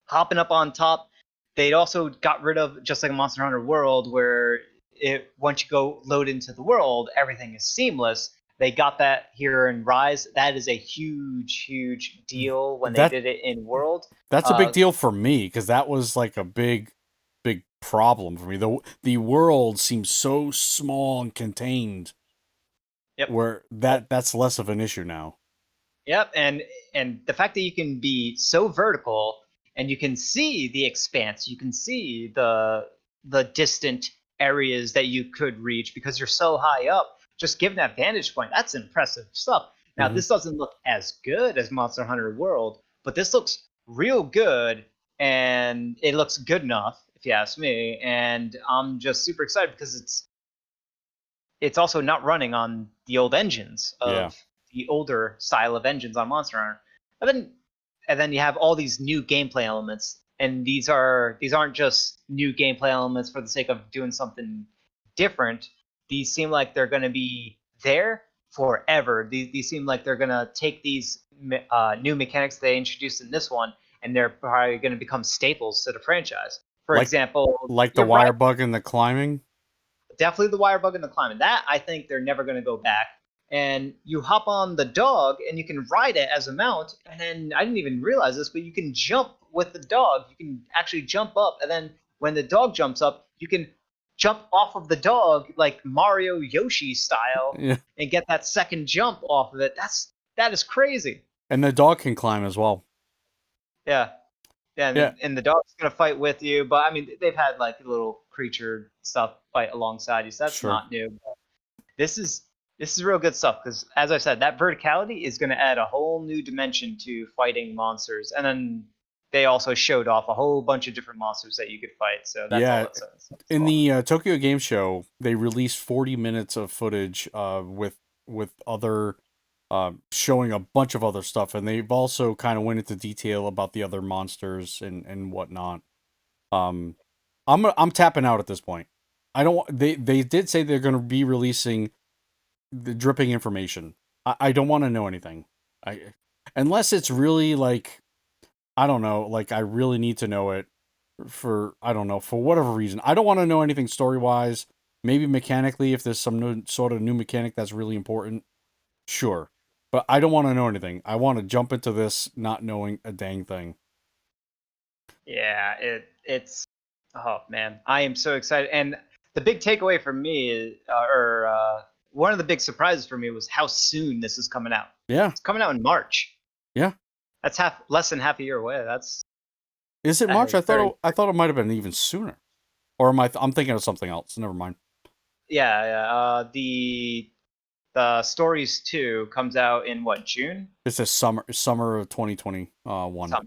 Hopping up on top, they'd also got rid of, just like a Monster Hunter World, where once you go load into the world, everything is seamless. They got that here in Rise. That is a huge, huge deal when they That did it in World. that's a big deal for me because that was like a big problem for me. The world seems so small and contained, Yep. where that's less of an issue now. Yep, and the fact that you can be so vertical and you can see the expanse, you can see the distant areas that you could reach because you're so high up. Just given that vantage point, that's impressive stuff. Now, Mm-hmm. this doesn't look as good as Monster Hunter World, but this looks real good, and it looks good enough, if you ask me. And I'm just super excited because it's also not running on the old engines Yeah. of the older style of engines on Monster Hunter. And then you have all these new gameplay elements, and these aren't just new gameplay elements for the sake of doing something different. These seem like they're going to be there forever. These seem like they're going to take these new mechanics they introduced in this one, and they're probably going to become staples to the franchise. For Like example, like the you're right. wire bug and the climbing. Definitely the wire bug and the climbing. That I think they're never going to go back. And you hop on the dog and you can ride it as a mount. And then I didn't even realize this, but you can jump with the dog. You can actually jump up, and then when the dog jumps up, you can jump off of the dog like Mario Yoshi style Yeah. and get that second jump off of it. That is crazy. And the dog can climb as well. Yeah. Yeah. And the dog's gonna fight with you. But I mean, they've had like little creature stuff fight alongside you, so that's Sure. not new. This is this is real good stuff because, as I said, that verticality is going to add a whole new dimension to fighting monsters. And then they also showed off a whole bunch of different monsters that you could fight. So that's all Yeah. that's as In well. the Tokyo Game Show, they released 40 minutes of footage with other showing a bunch of other stuff, and they've also kind of went into detail about the other monsters and whatnot. Um, I'm tapping out at this point. I don't. They did say they're going to be releasing the dripping information. I don't want to know anything. I unless it's really like I don't know. Like I really need to know it for I don't know for whatever reason. I don't want to know anything story wise. Maybe mechanically, if there's some new, sort of new mechanic that's really important, sure. But I don't want to know anything. I want to jump into this not knowing a dang thing. Yeah, it's oh man, I am so excited. And the big takeaway for me is, one of the big surprises for me was how soon this is coming out. Yeah, It's coming out in March. yeah. That's less than half a year away. Is it That March? is very I thought it might have been even sooner. Or am I? I'm thinking of something else. Never mind. yeah, yeah. The Stories 2 comes out in what, June? It's a summer of 2021. Summer.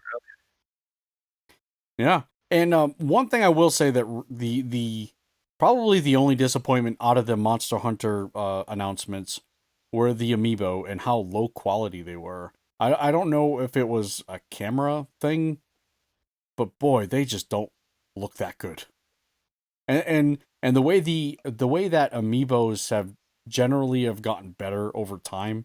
Yeah. And one thing I will say that the probably the only disappointment out of the Monster Hunter announcements were the amiibo and how low quality they were. I don't know if it was a camera thing, but boy, they just don't look that good. And the way that amiibos have generally have gotten better over time.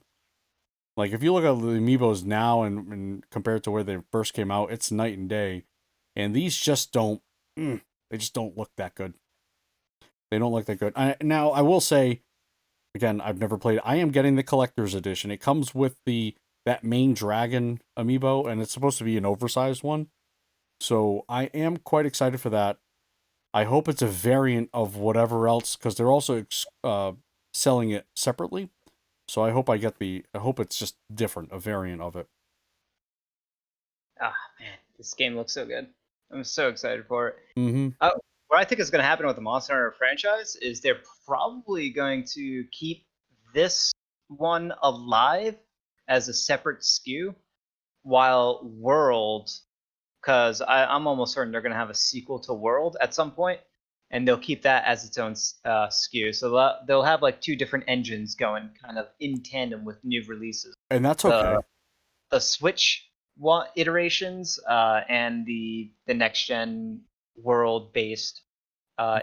Like if you look at the amiibos now and compared to where they first came out, it's night and day. And these just don't they just don't look that good. They don't look that good. Now I will say again, I've never played. I am getting the collector's edition. It comes with that main dragon amiibo, and it's supposed to be an oversized one. So I am quite excited for that. I hope it's a variant of whatever else, because they're also selling it separately. So I hope I hope it's just different, a variant of it. Ah, man, this game looks so good. I'm so excited for it. Mm-hmm. What I think is going to happen with the Monster Hunter franchise is they're probably going to keep this one alive as a separate SKU, while World, because I'm almost certain they're going to have a sequel to World at some point, and they'll keep that as its own SKU. So they'll have like two different engines going kind of in tandem with new releases. And that's The okay. the Switch iterations and the next gen world based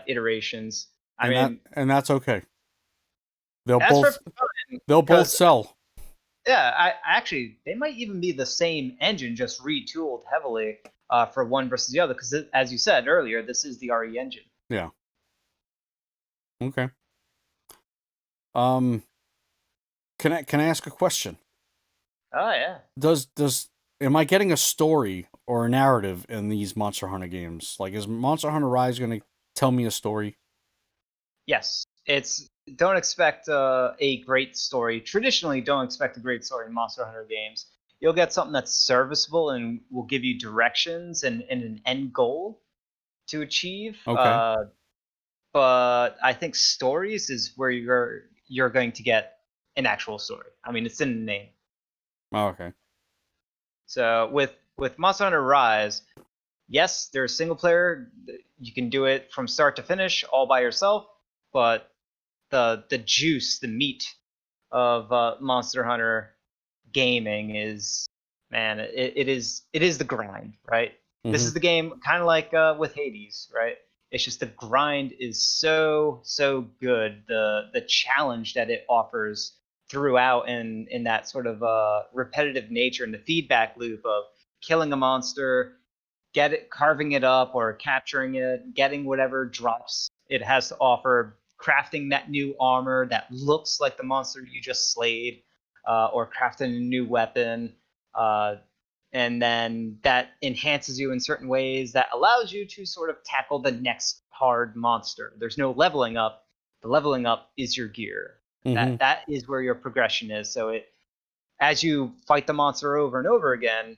iterations. I mean, And that's okay. They'll that's both perfectly fine they'll both because sell. yeah, I actually they might even be the same engine, just retooled heavily for one versus the other. Because as you said earlier, this is the RE engine. Yeah. Okay. Um can I ask a question? Oh yeah. Does am I getting a story or a narrative in these Monster Hunter games? Like, is Monster Hunter Rise going to tell me a story? Yes, it's don't expect a great story. Traditionally, don't expect a great story in Monster Hunter games. You'll get something that's serviceable and will give you directions and an end goal to achieve. Okay. But I think stories is where you're going to get an actual story. I mean, it's in the name. Oh, okay. So with Monster Hunter Rise, yes, there's single player. You can do it from start to finish all by yourself, but the juice, the meat of Monster Hunter gaming is, man, it is the grind, right? This Mm-hmm. is the game kind of like with Hades, right? It's just the grind is so good. The challenge that it offers throughout in that sort of repetitive nature and the feedback loop of killing a monster, carving it up or capturing it, getting whatever drops it has to offer, crafting that new armor that looks like the monster you just slayed, or crafting a new weapon, uh, and then that enhances you in certain ways that allows you to sort of tackle the next hard monster. There's no leveling up. The leveling up is your gear. Mm-hmm. That is where your progression is. So it as you fight the monster over and over again,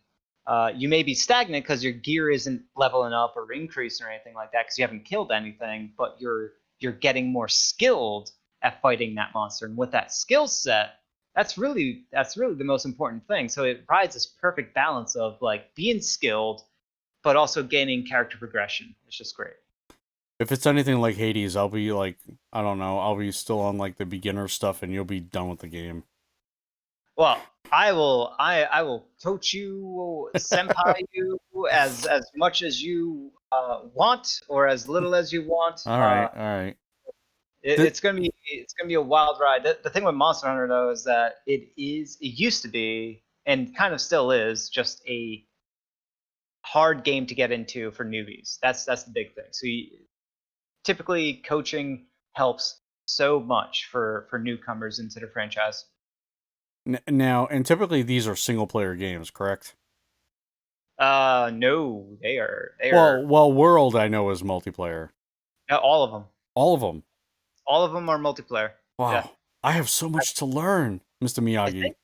you may be stagnant because your gear isn't leveling up or increasing or anything like that because you haven't killed anything, but you're getting more skilled at fighting that monster. And with that skill set, that's really the most important thing. So it provides this perfect balance of like being skilled, but also gaining character progression. It's just great. If it's anything like Hades, I'll be like, I don't know, I'll be still on like the beginner stuff and you'll be done with the game. Well, I will coach you, senpai you as much as you want, or as little as you want. All right, all right. It's gonna be a wild ride. The thing with Monster Hunter though is that it used to be and kind of still is just a hard game to get into for newbies. That's the big thing. So typically coaching helps so much for newcomers into the franchise. Now, and typically these are single player games, correct? No, they Well, are World I know is multiplayer. all of them. All of them. All of them are multiplayer. Yeah, Wow. I have so I, much to learn, Mr. I Miyagi. think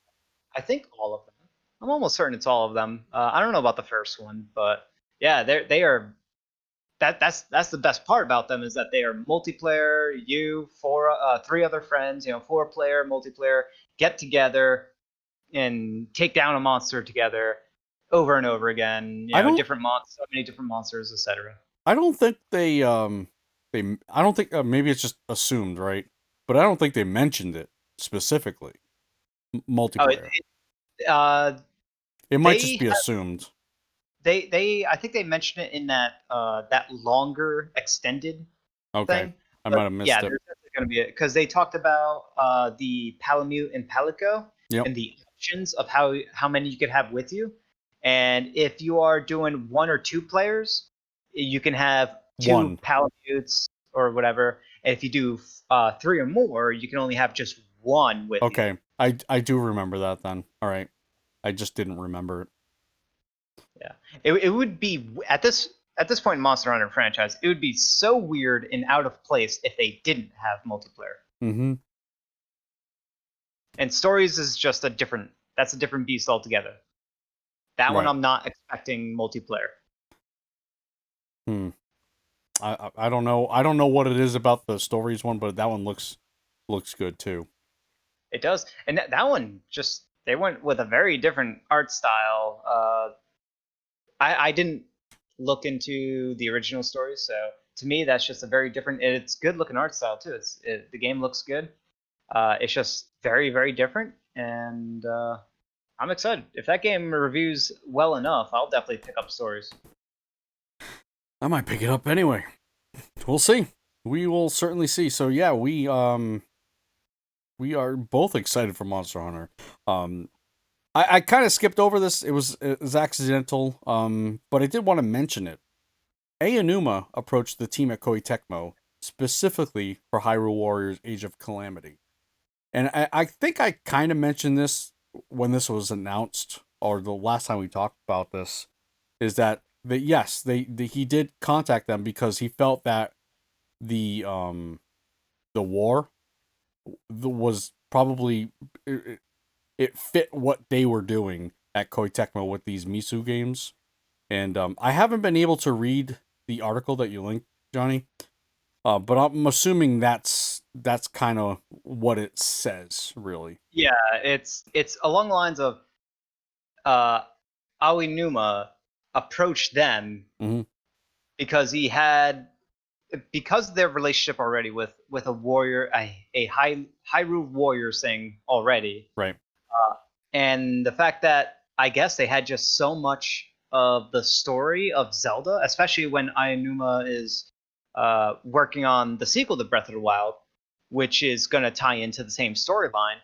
I think all of them. I'm almost certain it's all of them. I don't know about the first one, but yeah, they are. That's the best part about them is that they are multiplayer. You four, three other friends, 4-player multiplayer, get together and take down a monster together over and over again. I don't Different monsters, so many different monsters, etc. I don't think they I don't think maybe it's just assumed, right? But I don't think they mentioned it specifically. Oh, Multiplayer. uh, It might just they be assumed. they I think they mentioned it in that longer extended Okay. thing. I might But have yeah, missed it. there's definitely going to be it because they talked about the Palamute and Palico Yep. and the options of how many you could have with you. And if you are doing 1 or 2 players, you can have two One. Palamutes or whatever. And if you do 3 or more, you can only have just one with you. Okay. I do remember that then. All right. I just didn't remember it. Yeah, it would be at this point in Monster Hunter franchise, it would be so weird and out of place if they didn't have multiplayer. Mm-hmm. And stories is just a different beast altogether. That one Right. I'm not expecting multiplayer. I don't know. I don't know what it is about the stories one, but that one looks good too. It does, and that one just they went with a very different art style. I didn't look into the original story, so to me that's just a very different. It's good looking art style too. The game looks good. It's just very very different, and I'm excited. If that game reviews well enough, I'll definitely pick up stories. I might pick it up anyway. We'll see. We will certainly see. So yeah, we are both excited for Monster Hunter. I kind of skipped over this. It was accidental. But I did want to mention it. Aonuma approached the team at Koei Tecmo specifically for Hyrule Warriors: Age of Calamity, and I think I kind of mentioned this when this was announced, or the last time we talked about this, is that yes, he did contact them because he felt that the war was probably it fit what they were doing at Koei Tecmo with these Misu games. And I haven't been able to read the article that you linked, Johnny. But I'm assuming that's kind of what it says, really. Yeah, it's along the lines of uh, Aoinuma approached them Mm-hmm. because because of their relationship already with a warrior, a Hyrule warrior thing already, Right. and the fact that I guess they had just so much of the story of Zelda, especially when Aonuma is working on the sequel to Breath of the Wild, which is going to tie into the same storyline,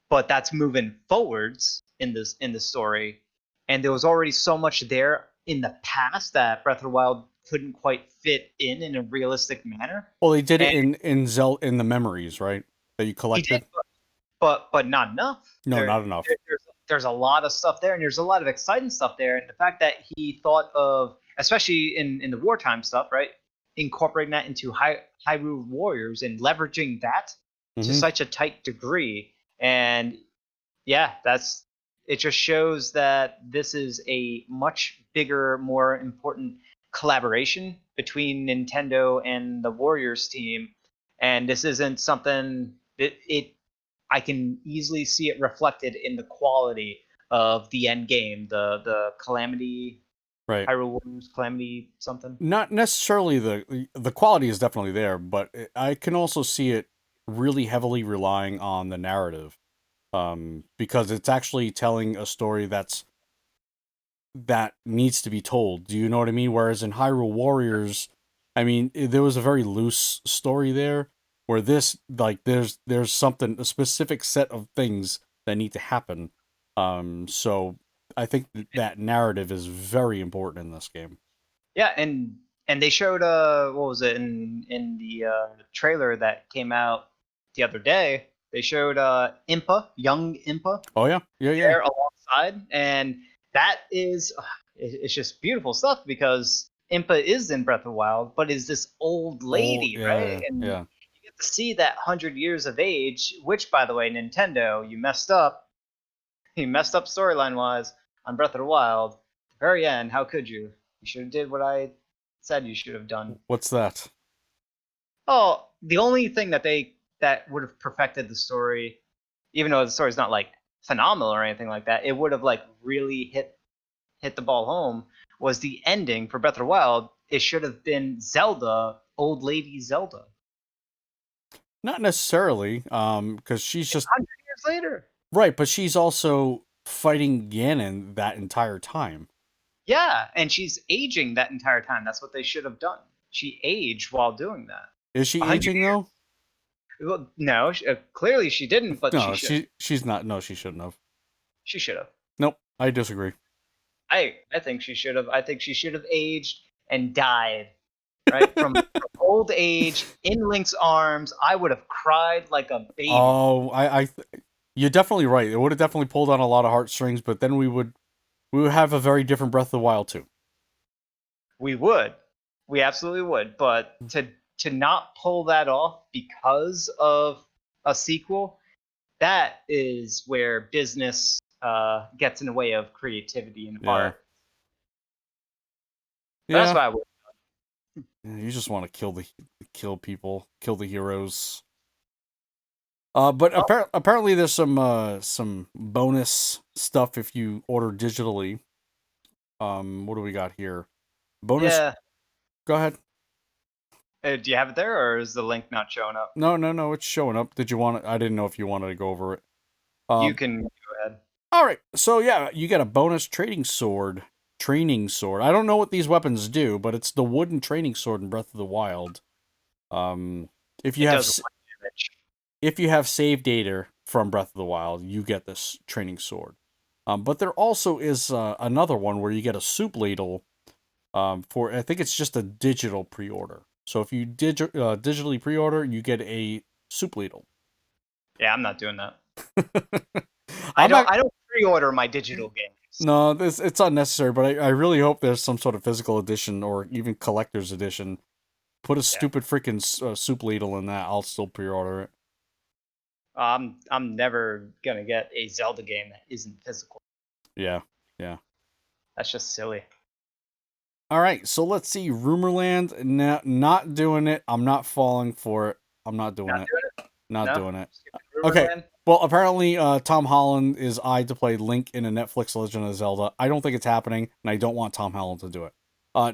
but that's moving forwards in the story, and there was already so much there in the past that Breath of the Wild couldn't quite fit in a realistic manner. Well, they did it And in the memories, right? That you he did, collected. but not enough. No, not enough. There's a lot of stuff there, and there's a lot of exciting stuff there. And the fact that he thought of, especially in the wartime stuff, right, incorporating that into Hyrule Warriors and leveraging that to Mm-hmm. such a tight degree, and yeah, that's it. Just shows that this is a much bigger, more important collaboration between Nintendo and the Warriors team, and this isn't something that it. I can easily see it reflected in the quality of the end game, the Calamity, Right. Hyrule Warriors Calamity something. Not necessarily the quality is definitely there, but I can also see it really heavily relying on the narrative, because it's actually telling a story that needs to be told. Do you know what I mean? Whereas in Hyrule Warriors, I mean, there was a very loose story there. Where this, like, there's something, a specific set of things that need to happen. So I think that narrative is very important in this game. Yeah, and they showed what was it in the trailer that came out the other day? They showed Impa, young Impa, Oh yeah, yeah, yeah. there alongside, and that is it's just beautiful stuff because Impa is in Breath of the Wild, but is this old Oh lady, right? yeah, And yeah. you get to see that 100 years of age, which, by the way, Nintendo, you messed up. You messed up storyline wise on Breath of the Wild. Very end, how could you? You should have did what I said you should have done. What's that? Oh, the only thing that would have perfected the story, even though the story's not like phenomenal or anything like that, it would have like really hit the ball home, was the ending for Breath of the Wild. It should have been Zelda, old lady Zelda. Not necessarily, because she's It's just 100 years later. right, but she's also fighting Ganon that entire time. Yeah, and she's aging that entire time. That's what they should have done. She aged while doing that. Is she 100 aging though? Well, no, clearly she didn't, but she No, should. she's not. No, she shouldn't have. She should have. Nope, I disagree. I think she should have. I think she should have aged and died. Right from old age in Link's arms, I would have cried like a baby. Oh, you're definitely right. It would have definitely pulled on a lot of heartstrings, but then we would have a very different Breath of the Wild too. We would, we absolutely would. But to not pull that off because of a sequel, that is where business gets in the way of creativity and art. But that's Yeah. why I would. You just want to kill people, kill the heroes. But apparently there's some bonus stuff if you order digitally. What do we got here? Bonus. Yeah. Go ahead. Do you have it there, or is the link not showing up? No, it's showing up. Did you want it? I didn't know if you wanted to go over it. You can go ahead. All right. So yeah, you get a bonus trading sword. Training sword. I don't know what these weapons do, but it's the wooden training sword in Breath of the Wild. If you It have does 1 damage. if you have save data from Breath of the Wild, you get this training sword. But there also is another one where you get a soup ladle. For I think it's just a digital pre-order. So if you digitally pre-order, you get a soup ladle. Yeah, I'm not doing that. I don't pre-order my digital games. No, it's unnecessary, but I really hope there's some sort of physical edition or even collector's edition. Put a stupid freaking soup ladle in that. I'll still pre-order it. I'm never gonna get a Zelda game that isn't physical. Yeah. That's just silly. All right, so let's see. Rumorland, not doing it. I'm not falling for it. I'm not doing it. Not doing it. Okay. Well, apparently, Tom Holland is eyed to play Link in a Netflix Legend of Zelda. I don't think it's happening, and I don't want Tom Holland to do it.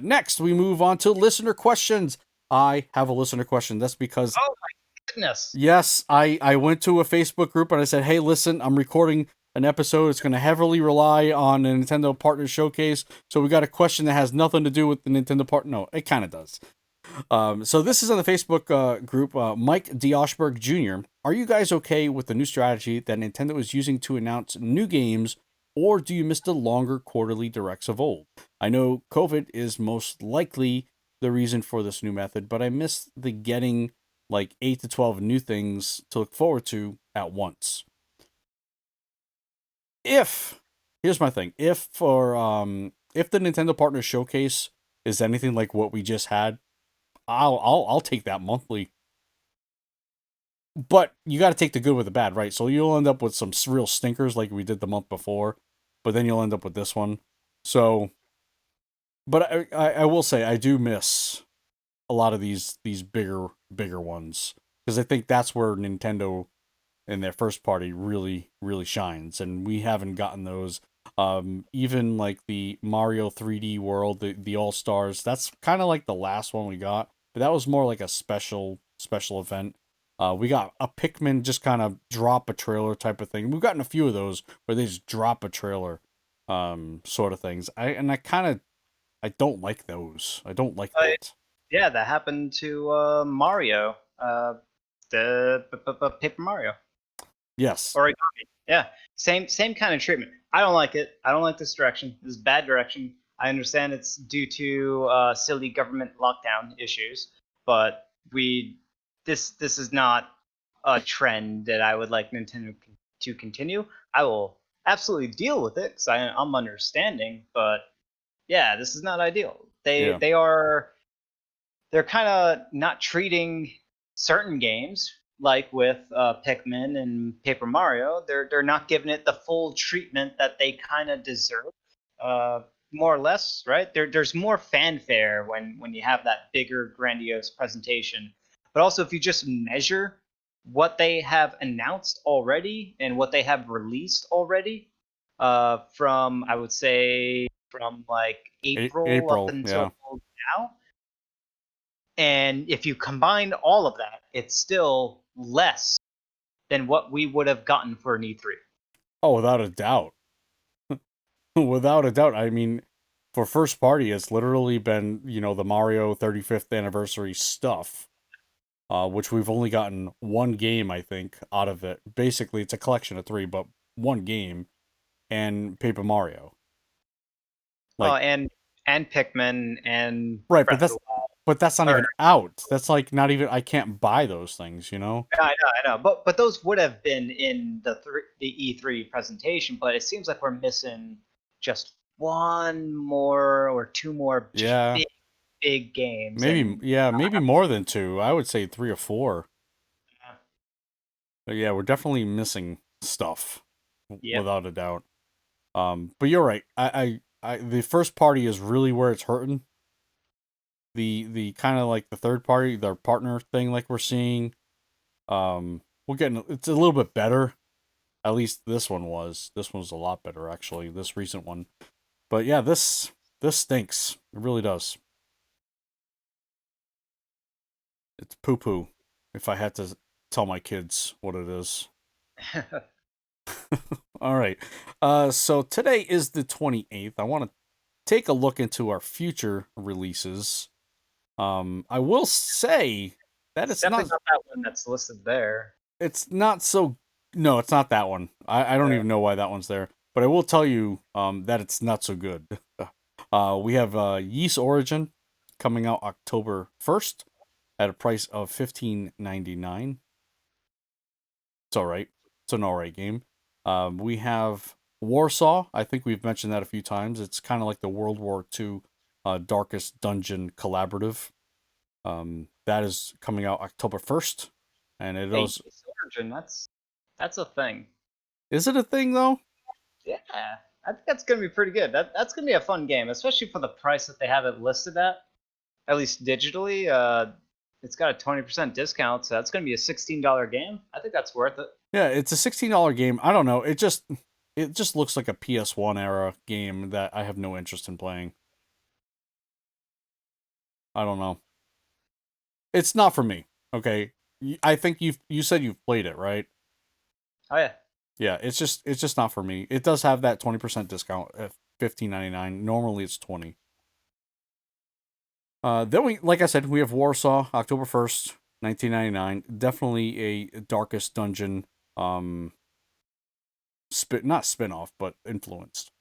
Next, we move on to listener questions. I have a listener question. That's because, oh my goodness, yes, I went to a Facebook group and I said, hey, listen, I'm recording an episode. It's going to heavily rely on a Nintendo Partner Showcase. So we got a question that has nothing to do with the Nintendo Partner. No, it kind of does. So this is on the Facebook group. Mike Dioshberg Jr. Are you guys okay with the new strategy that Nintendo is using to announce new games, or do you miss the longer quarterly directs of old? I know COVID is most likely the reason for this new method, but I miss the getting like 8 to 12 new things to look forward to at once. Here's my thing, if the Nintendo Partner Showcase is anything like what we just had, I'll take that monthly. But you got to take the good with the bad, right? So you'll end up with some real stinkers like we did the month before, but then you'll end up with this one. So, but I will say I do miss a lot of these bigger ones, because I think that's where Nintendo in their first party really shines, and we haven't gotten those. Even like the Mario 3D World, the All Stars, that's kind of like the last one we got, but that was more like a special event. We got a Pikmin just kind of drop a trailer type of thing. We've gotten a few of those where they just drop a trailer, sort of things. I don't like those. I don't like that. Yeah, that happened to Mario, the Paper Mario. Yes. Origami. Yeah, same kind of treatment. I don't like it. I don't like this direction. This is bad direction. I understand it's due to silly government lockdown issues, but this is not a trend that I would like Nintendo to continue. I will absolutely deal with it because I'm understanding, but yeah, this is not ideal. They're kind of not treating certain games like with Pikmin and Paper Mario. They're not giving it the full treatment that they kind of deserve, more or less, right? There's more fanfare when you have that bigger, grandiose presentation. But also, if you just measure what they have announced already and what they have released already, from I would say from like April up until now. And if you combine all of that, it's still less than what we would have gotten for an E3. Oh, without a doubt. Without a doubt. I mean, for first party, it's literally been, the Mario 35th anniversary stuff, which we've only gotten one game, I think, out of it. Basically, it's a collection of 3, but one game, and Paper Mario. Like, and Pikmin and right, Breath of the Wild. But that's not even out. That's like not even. I can't buy those things, I know. But those would have been in the E3 presentation. But it seems like we're missing just one more or two more. Big games. Maybe maybe more than 2. I would say 3 or 4. But yeah, we're definitely missing stuff, Yep. without a doubt. But you're right. The first party is really where it's hurting. The kind of like the third party, their partner thing, like we're seeing. We're getting it's a little bit better. At least this one was. This one was a lot better actually. This recent one. But yeah, this stinks. It really does. It's poo poo. If I had to tell my kids what it is. All right. So today is the 28th. I want to take a look into our future releases. I will say that It's definitely not that one that's listed there. it's not so no, it's not that one. I don't even know why that one's there. But I will tell you that it's not so good. We have Yeast Origin coming out October 1st at a price of $15.99. It's all right. It's an all right game. We have Warsaw. I think we've mentioned that a few times. It's kind of like the World War II Darkest Dungeon collaborative. That is coming out October 1st. And it Hey, is. Origin, that's a thing. Is it a thing, though? Yeah, I think that's gonna be pretty good. That's gonna be a fun game, especially for the price that they have it listed at least digitally. It's got a 20% discount, so that's gonna be a $16 game. I think that's worth it. Yeah, it's a $16 game. I don't know. It just looks like a PS1 era game that I have no interest in playing. I don't know. It's not for me. Okay. I think you said you've played it, right? Oh yeah. Yeah, it's just not for me. It does have that 20% discount at $15.99. Normally it's 20. Then we like I said, we have Warsaw, October 1st, 1999. Definitely a Darkest Dungeon not spin-off, but influenced.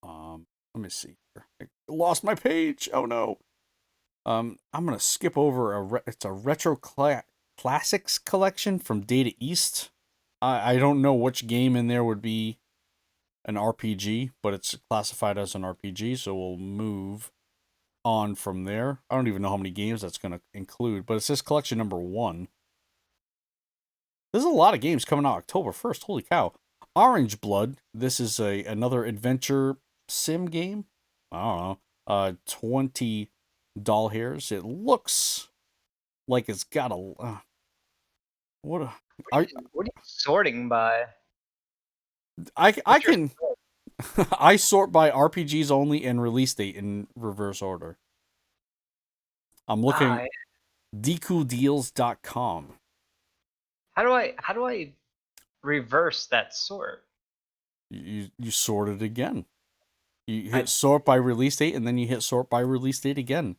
Let me see here. I lost my page. Oh no. I'm gonna skip over it's a retro classics collection from Data East. I don't know which game in there would be an RPG, but it's classified as an RPG, so we'll move on from there. I don't even know how many games that's gonna include, but it says collection number 1. There's a lot of games coming out October 1st. Holy cow. Orange Blood. This is another adventure sim game. I don't know. 20 doll hairs. It looks like it's got a what a, What are you sorting by? I can I sort by RPGs only and release date in reverse order. I'm looking Ah, decooldeals.com. how do I reverse that sort? You sort it again. You hit I sort by release date and then you hit sort by release date again.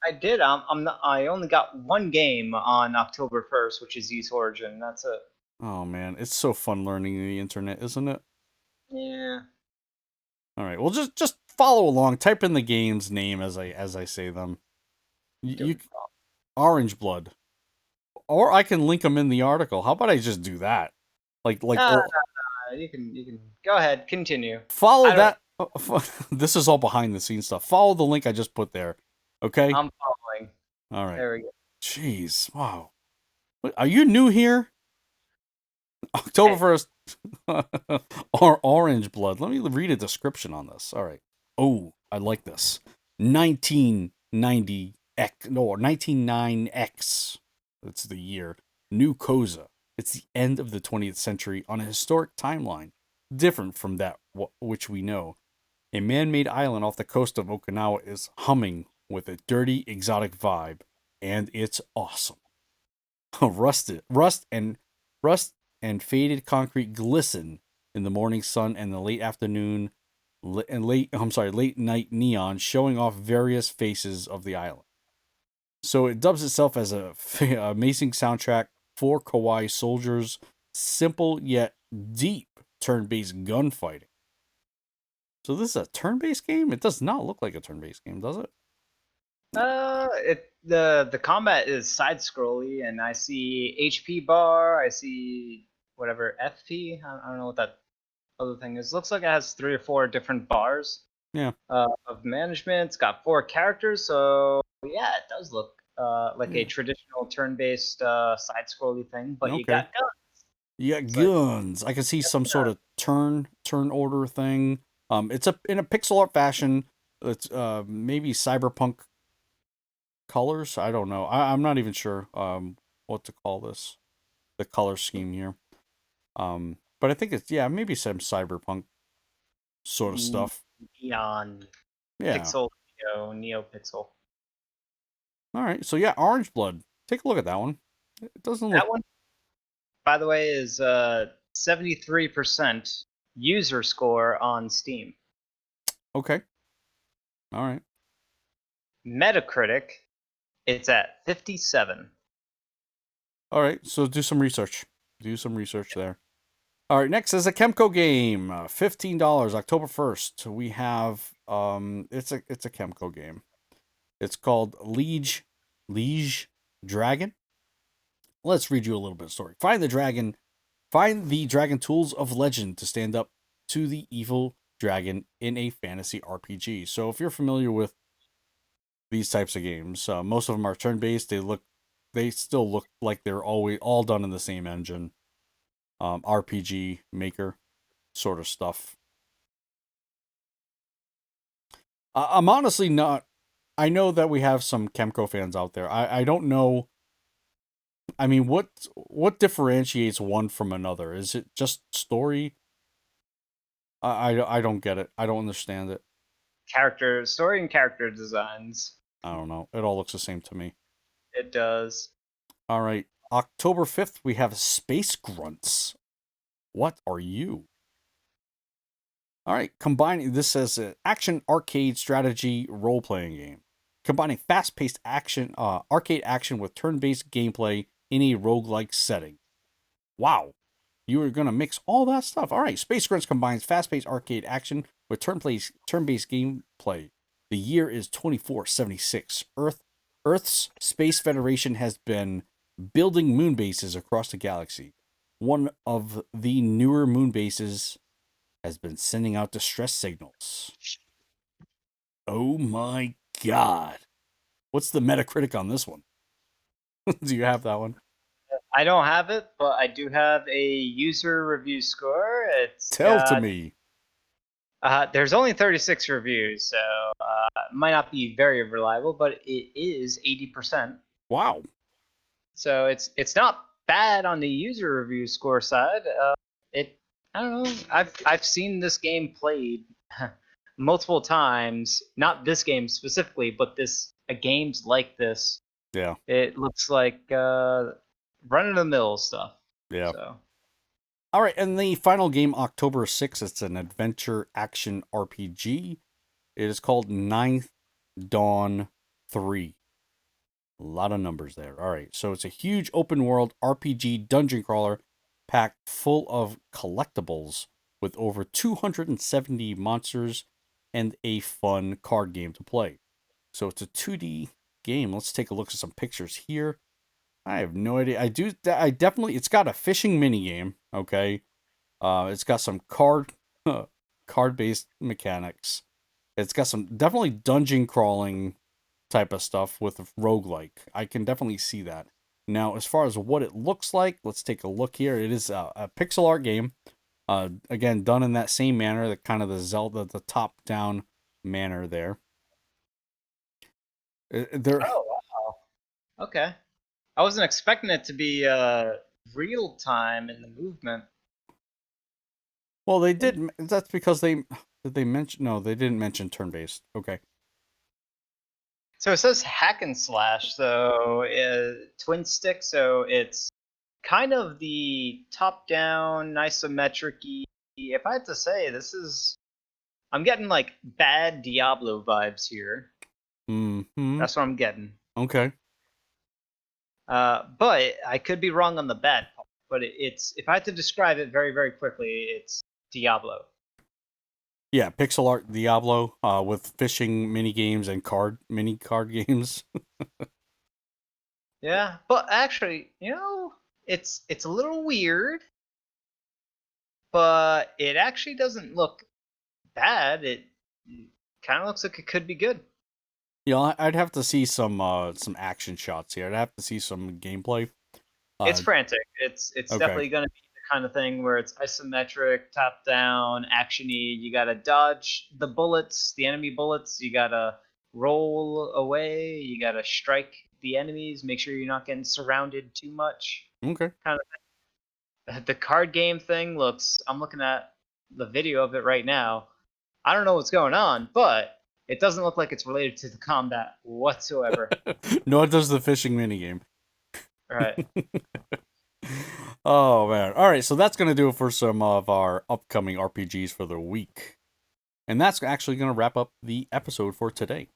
I did. I only got one game on October 1st, which is Yeast Origin. That's it. Oh man, it's so fun learning the internet, isn't it? Yeah. All right, well just follow along. Type in the game's name as I say them. You Doing Orange Blood, or I can link them in the article. How about I just do that? Like No, oh, you can go ahead. Continue. follow I don't. that. This is all behind the scenes stuff. Follow the link I just put there. Okay. I'm following. All right. There we go. Jeez. Wow. Are you new here? October Hey, 1st. Or Orange Blood. Let me read a description on this. All right. Oh, I like this. 1990X. No, 199X. That's the year. New Koza. It's the end of the 20th century on a historic timeline, different from that which we know. A man made island off the coast of Okinawa is humming with a dirty, exotic vibe, and it's awesome. Rust and faded concrete glisten in the morning sun and the late afternoon and late night neon showing off various faces of the island. So it dubs itself as a amazing soundtrack for kawaii soldiers, simple yet deep turn-based gunfighting. So this is a turn-based game? It does not look like a turn-based game, does it? the combat is side scrolly, and I see HP bar. I see whatever FP. I don't know what that other thing is. Looks like it has 3 or 4 different bars. Yeah. Of management. It's got 4 characters, so yeah, it does look like a traditional turn-based side-scrolly thing, but you Okay. got guns. You got It's like, guns. I can see yes, some sort of turn order thing. It's in a pixel art fashion. It's maybe cyberpunk colors. I don't know. I'm not even sure what to call this. The color scheme here. But I think it's maybe some cyberpunk sort of stuff. neon Yeah. pixel, neo pixel. All right. So yeah, Orange Blood. Take a look at that one. It doesn't look That one, by the way, is 73% user score on Steam. okay. All right. Metacritic, it's at 57. All right. So do some research. Do some research there. All right, next is a Kemco game, $15, October 1st. We have it's a Kemco game. It's called Liege Dragon. Let's read you a little bit of story. Find the dragon tools of legend to stand up to the evil dragon in a fantasy RPG. So if you're familiar with these types of games, most of them are turn-based. They still look like they're always all done in the same engine. RPG maker sort of stuff. I'm honestly not. I know that we have some Kemco fans out there. I don't know. I mean, what differentiates one from another? Is it just story? I don't get it. I don't understand it. Character story and character designs. I don't know. It all looks the same to me. It does. All right. October 5th, we have Space Grunts. What are you? All right. Combining this says action arcade strategy role playing game. Combining fast paced action, arcade action with turn based gameplay in a roguelike setting. Wow. You are going to mix all that stuff. All right. Space Grunts combines fast paced arcade action with turn based gameplay. The year is 2476. Earth's Space Federation has been building moon bases across the galaxy. One of the newer moon bases has been sending out distress signals. Oh my god. What's the Metacritic on this one? Do you have that one? I don't have it, but I do have a user review score. It's Tell to got me. there's only 36 reviews, so it might not be very reliable, but it is 80%. Wow. So it's not bad on the user review score side. It I don't know. I've seen this game played multiple times. Not this game specifically, but games like this. Yeah. It looks like run of the mill stuff. Yeah. So All right, and the final game, October 6th, it's an adventure action RPG. It is called Ninth Dawn 3. A lot of numbers there. All right, so it's a huge open world RPG dungeon crawler packed full of collectibles with over 270 monsters and a fun card game to play. So it's a 2D game. Let's take a look at some pictures here. I have no idea. I definitely, it's got a fishing mini game, okay? It's got some card based mechanics. It's got some definitely dungeon crawling type of stuff with roguelike. I can definitely see that. Now, as far as what it looks like, let's take a look here. It is a pixel art game. Again, done in that same manner, the kind of the Zelda, the top down manner there. There, oh wow, okay. I wasn't expecting it to be real time in the movement. well, they did. That's because they mention. No, they didn't mention turn based. Okay. So it says hack and slash, so twin stick, so it's kind of the top down isometric. If I had to say, I'm getting like bad Diablo vibes here. Hmm. That's what I'm getting. Okay. But I could be wrong on the bad part. But it's if I had to describe it very very quickly, it's Diablo. Yeah, pixel art Diablo with fishing mini games and mini card games. Yeah, but actually, it's a little weird, but it actually doesn't look bad. It kind of looks like it could be good. You know, I'd have to see some action shots here. I'd have to see some gameplay. It's frantic. It's Okay. definitely going to be the kind of thing where it's isometric, top down, actiony. You got to dodge the bullets, the enemy bullets. You got to roll away. You got to strike the enemies. Make sure you're not getting surrounded too much. Okay. Kind of thing. The card game thing looks. I'm looking at the video of it right now. I don't know what's going on, but it doesn't look like it's related to the combat whatsoever. No, it does the fishing minigame. Right. Oh man. All right, so that's going to do it for some of our upcoming RPGs for the week. And that's actually going to wrap up the episode for today.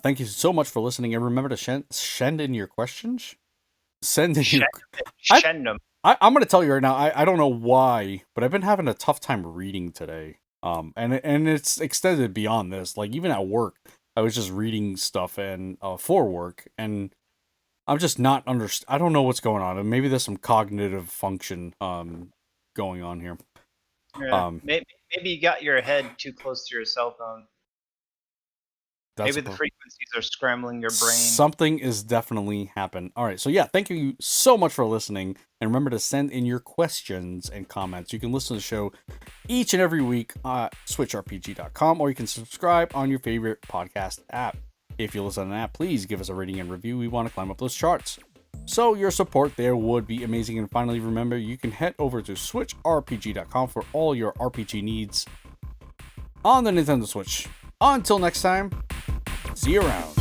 Thank you so much for listening, and remember to send in your questions. Send in your... I'm going to tell you right now, I don't know why, but I've been having a tough time reading today. And it's extended beyond this. Like, even at work, I was just reading stuff and for work, and I'm just not I don't know what's going on. And maybe there's some cognitive function going on here. Yeah, maybe you got your head too close to your cell phone. Maybe the frequencies are scrambling your brain. Something is definitely happened. All right, so yeah, thank you so much for listening. And remember to send in your questions and comments. You can listen to the show each and every week at switchrpg.com, or you can subscribe on your favorite podcast app. If you listen on an app, please give us a rating and review. We want to climb up those charts. So your support there would be amazing. And finally, remember, you can head over to switchrpg.com for all your RPG needs on the Nintendo Switch. Until next time, see you around.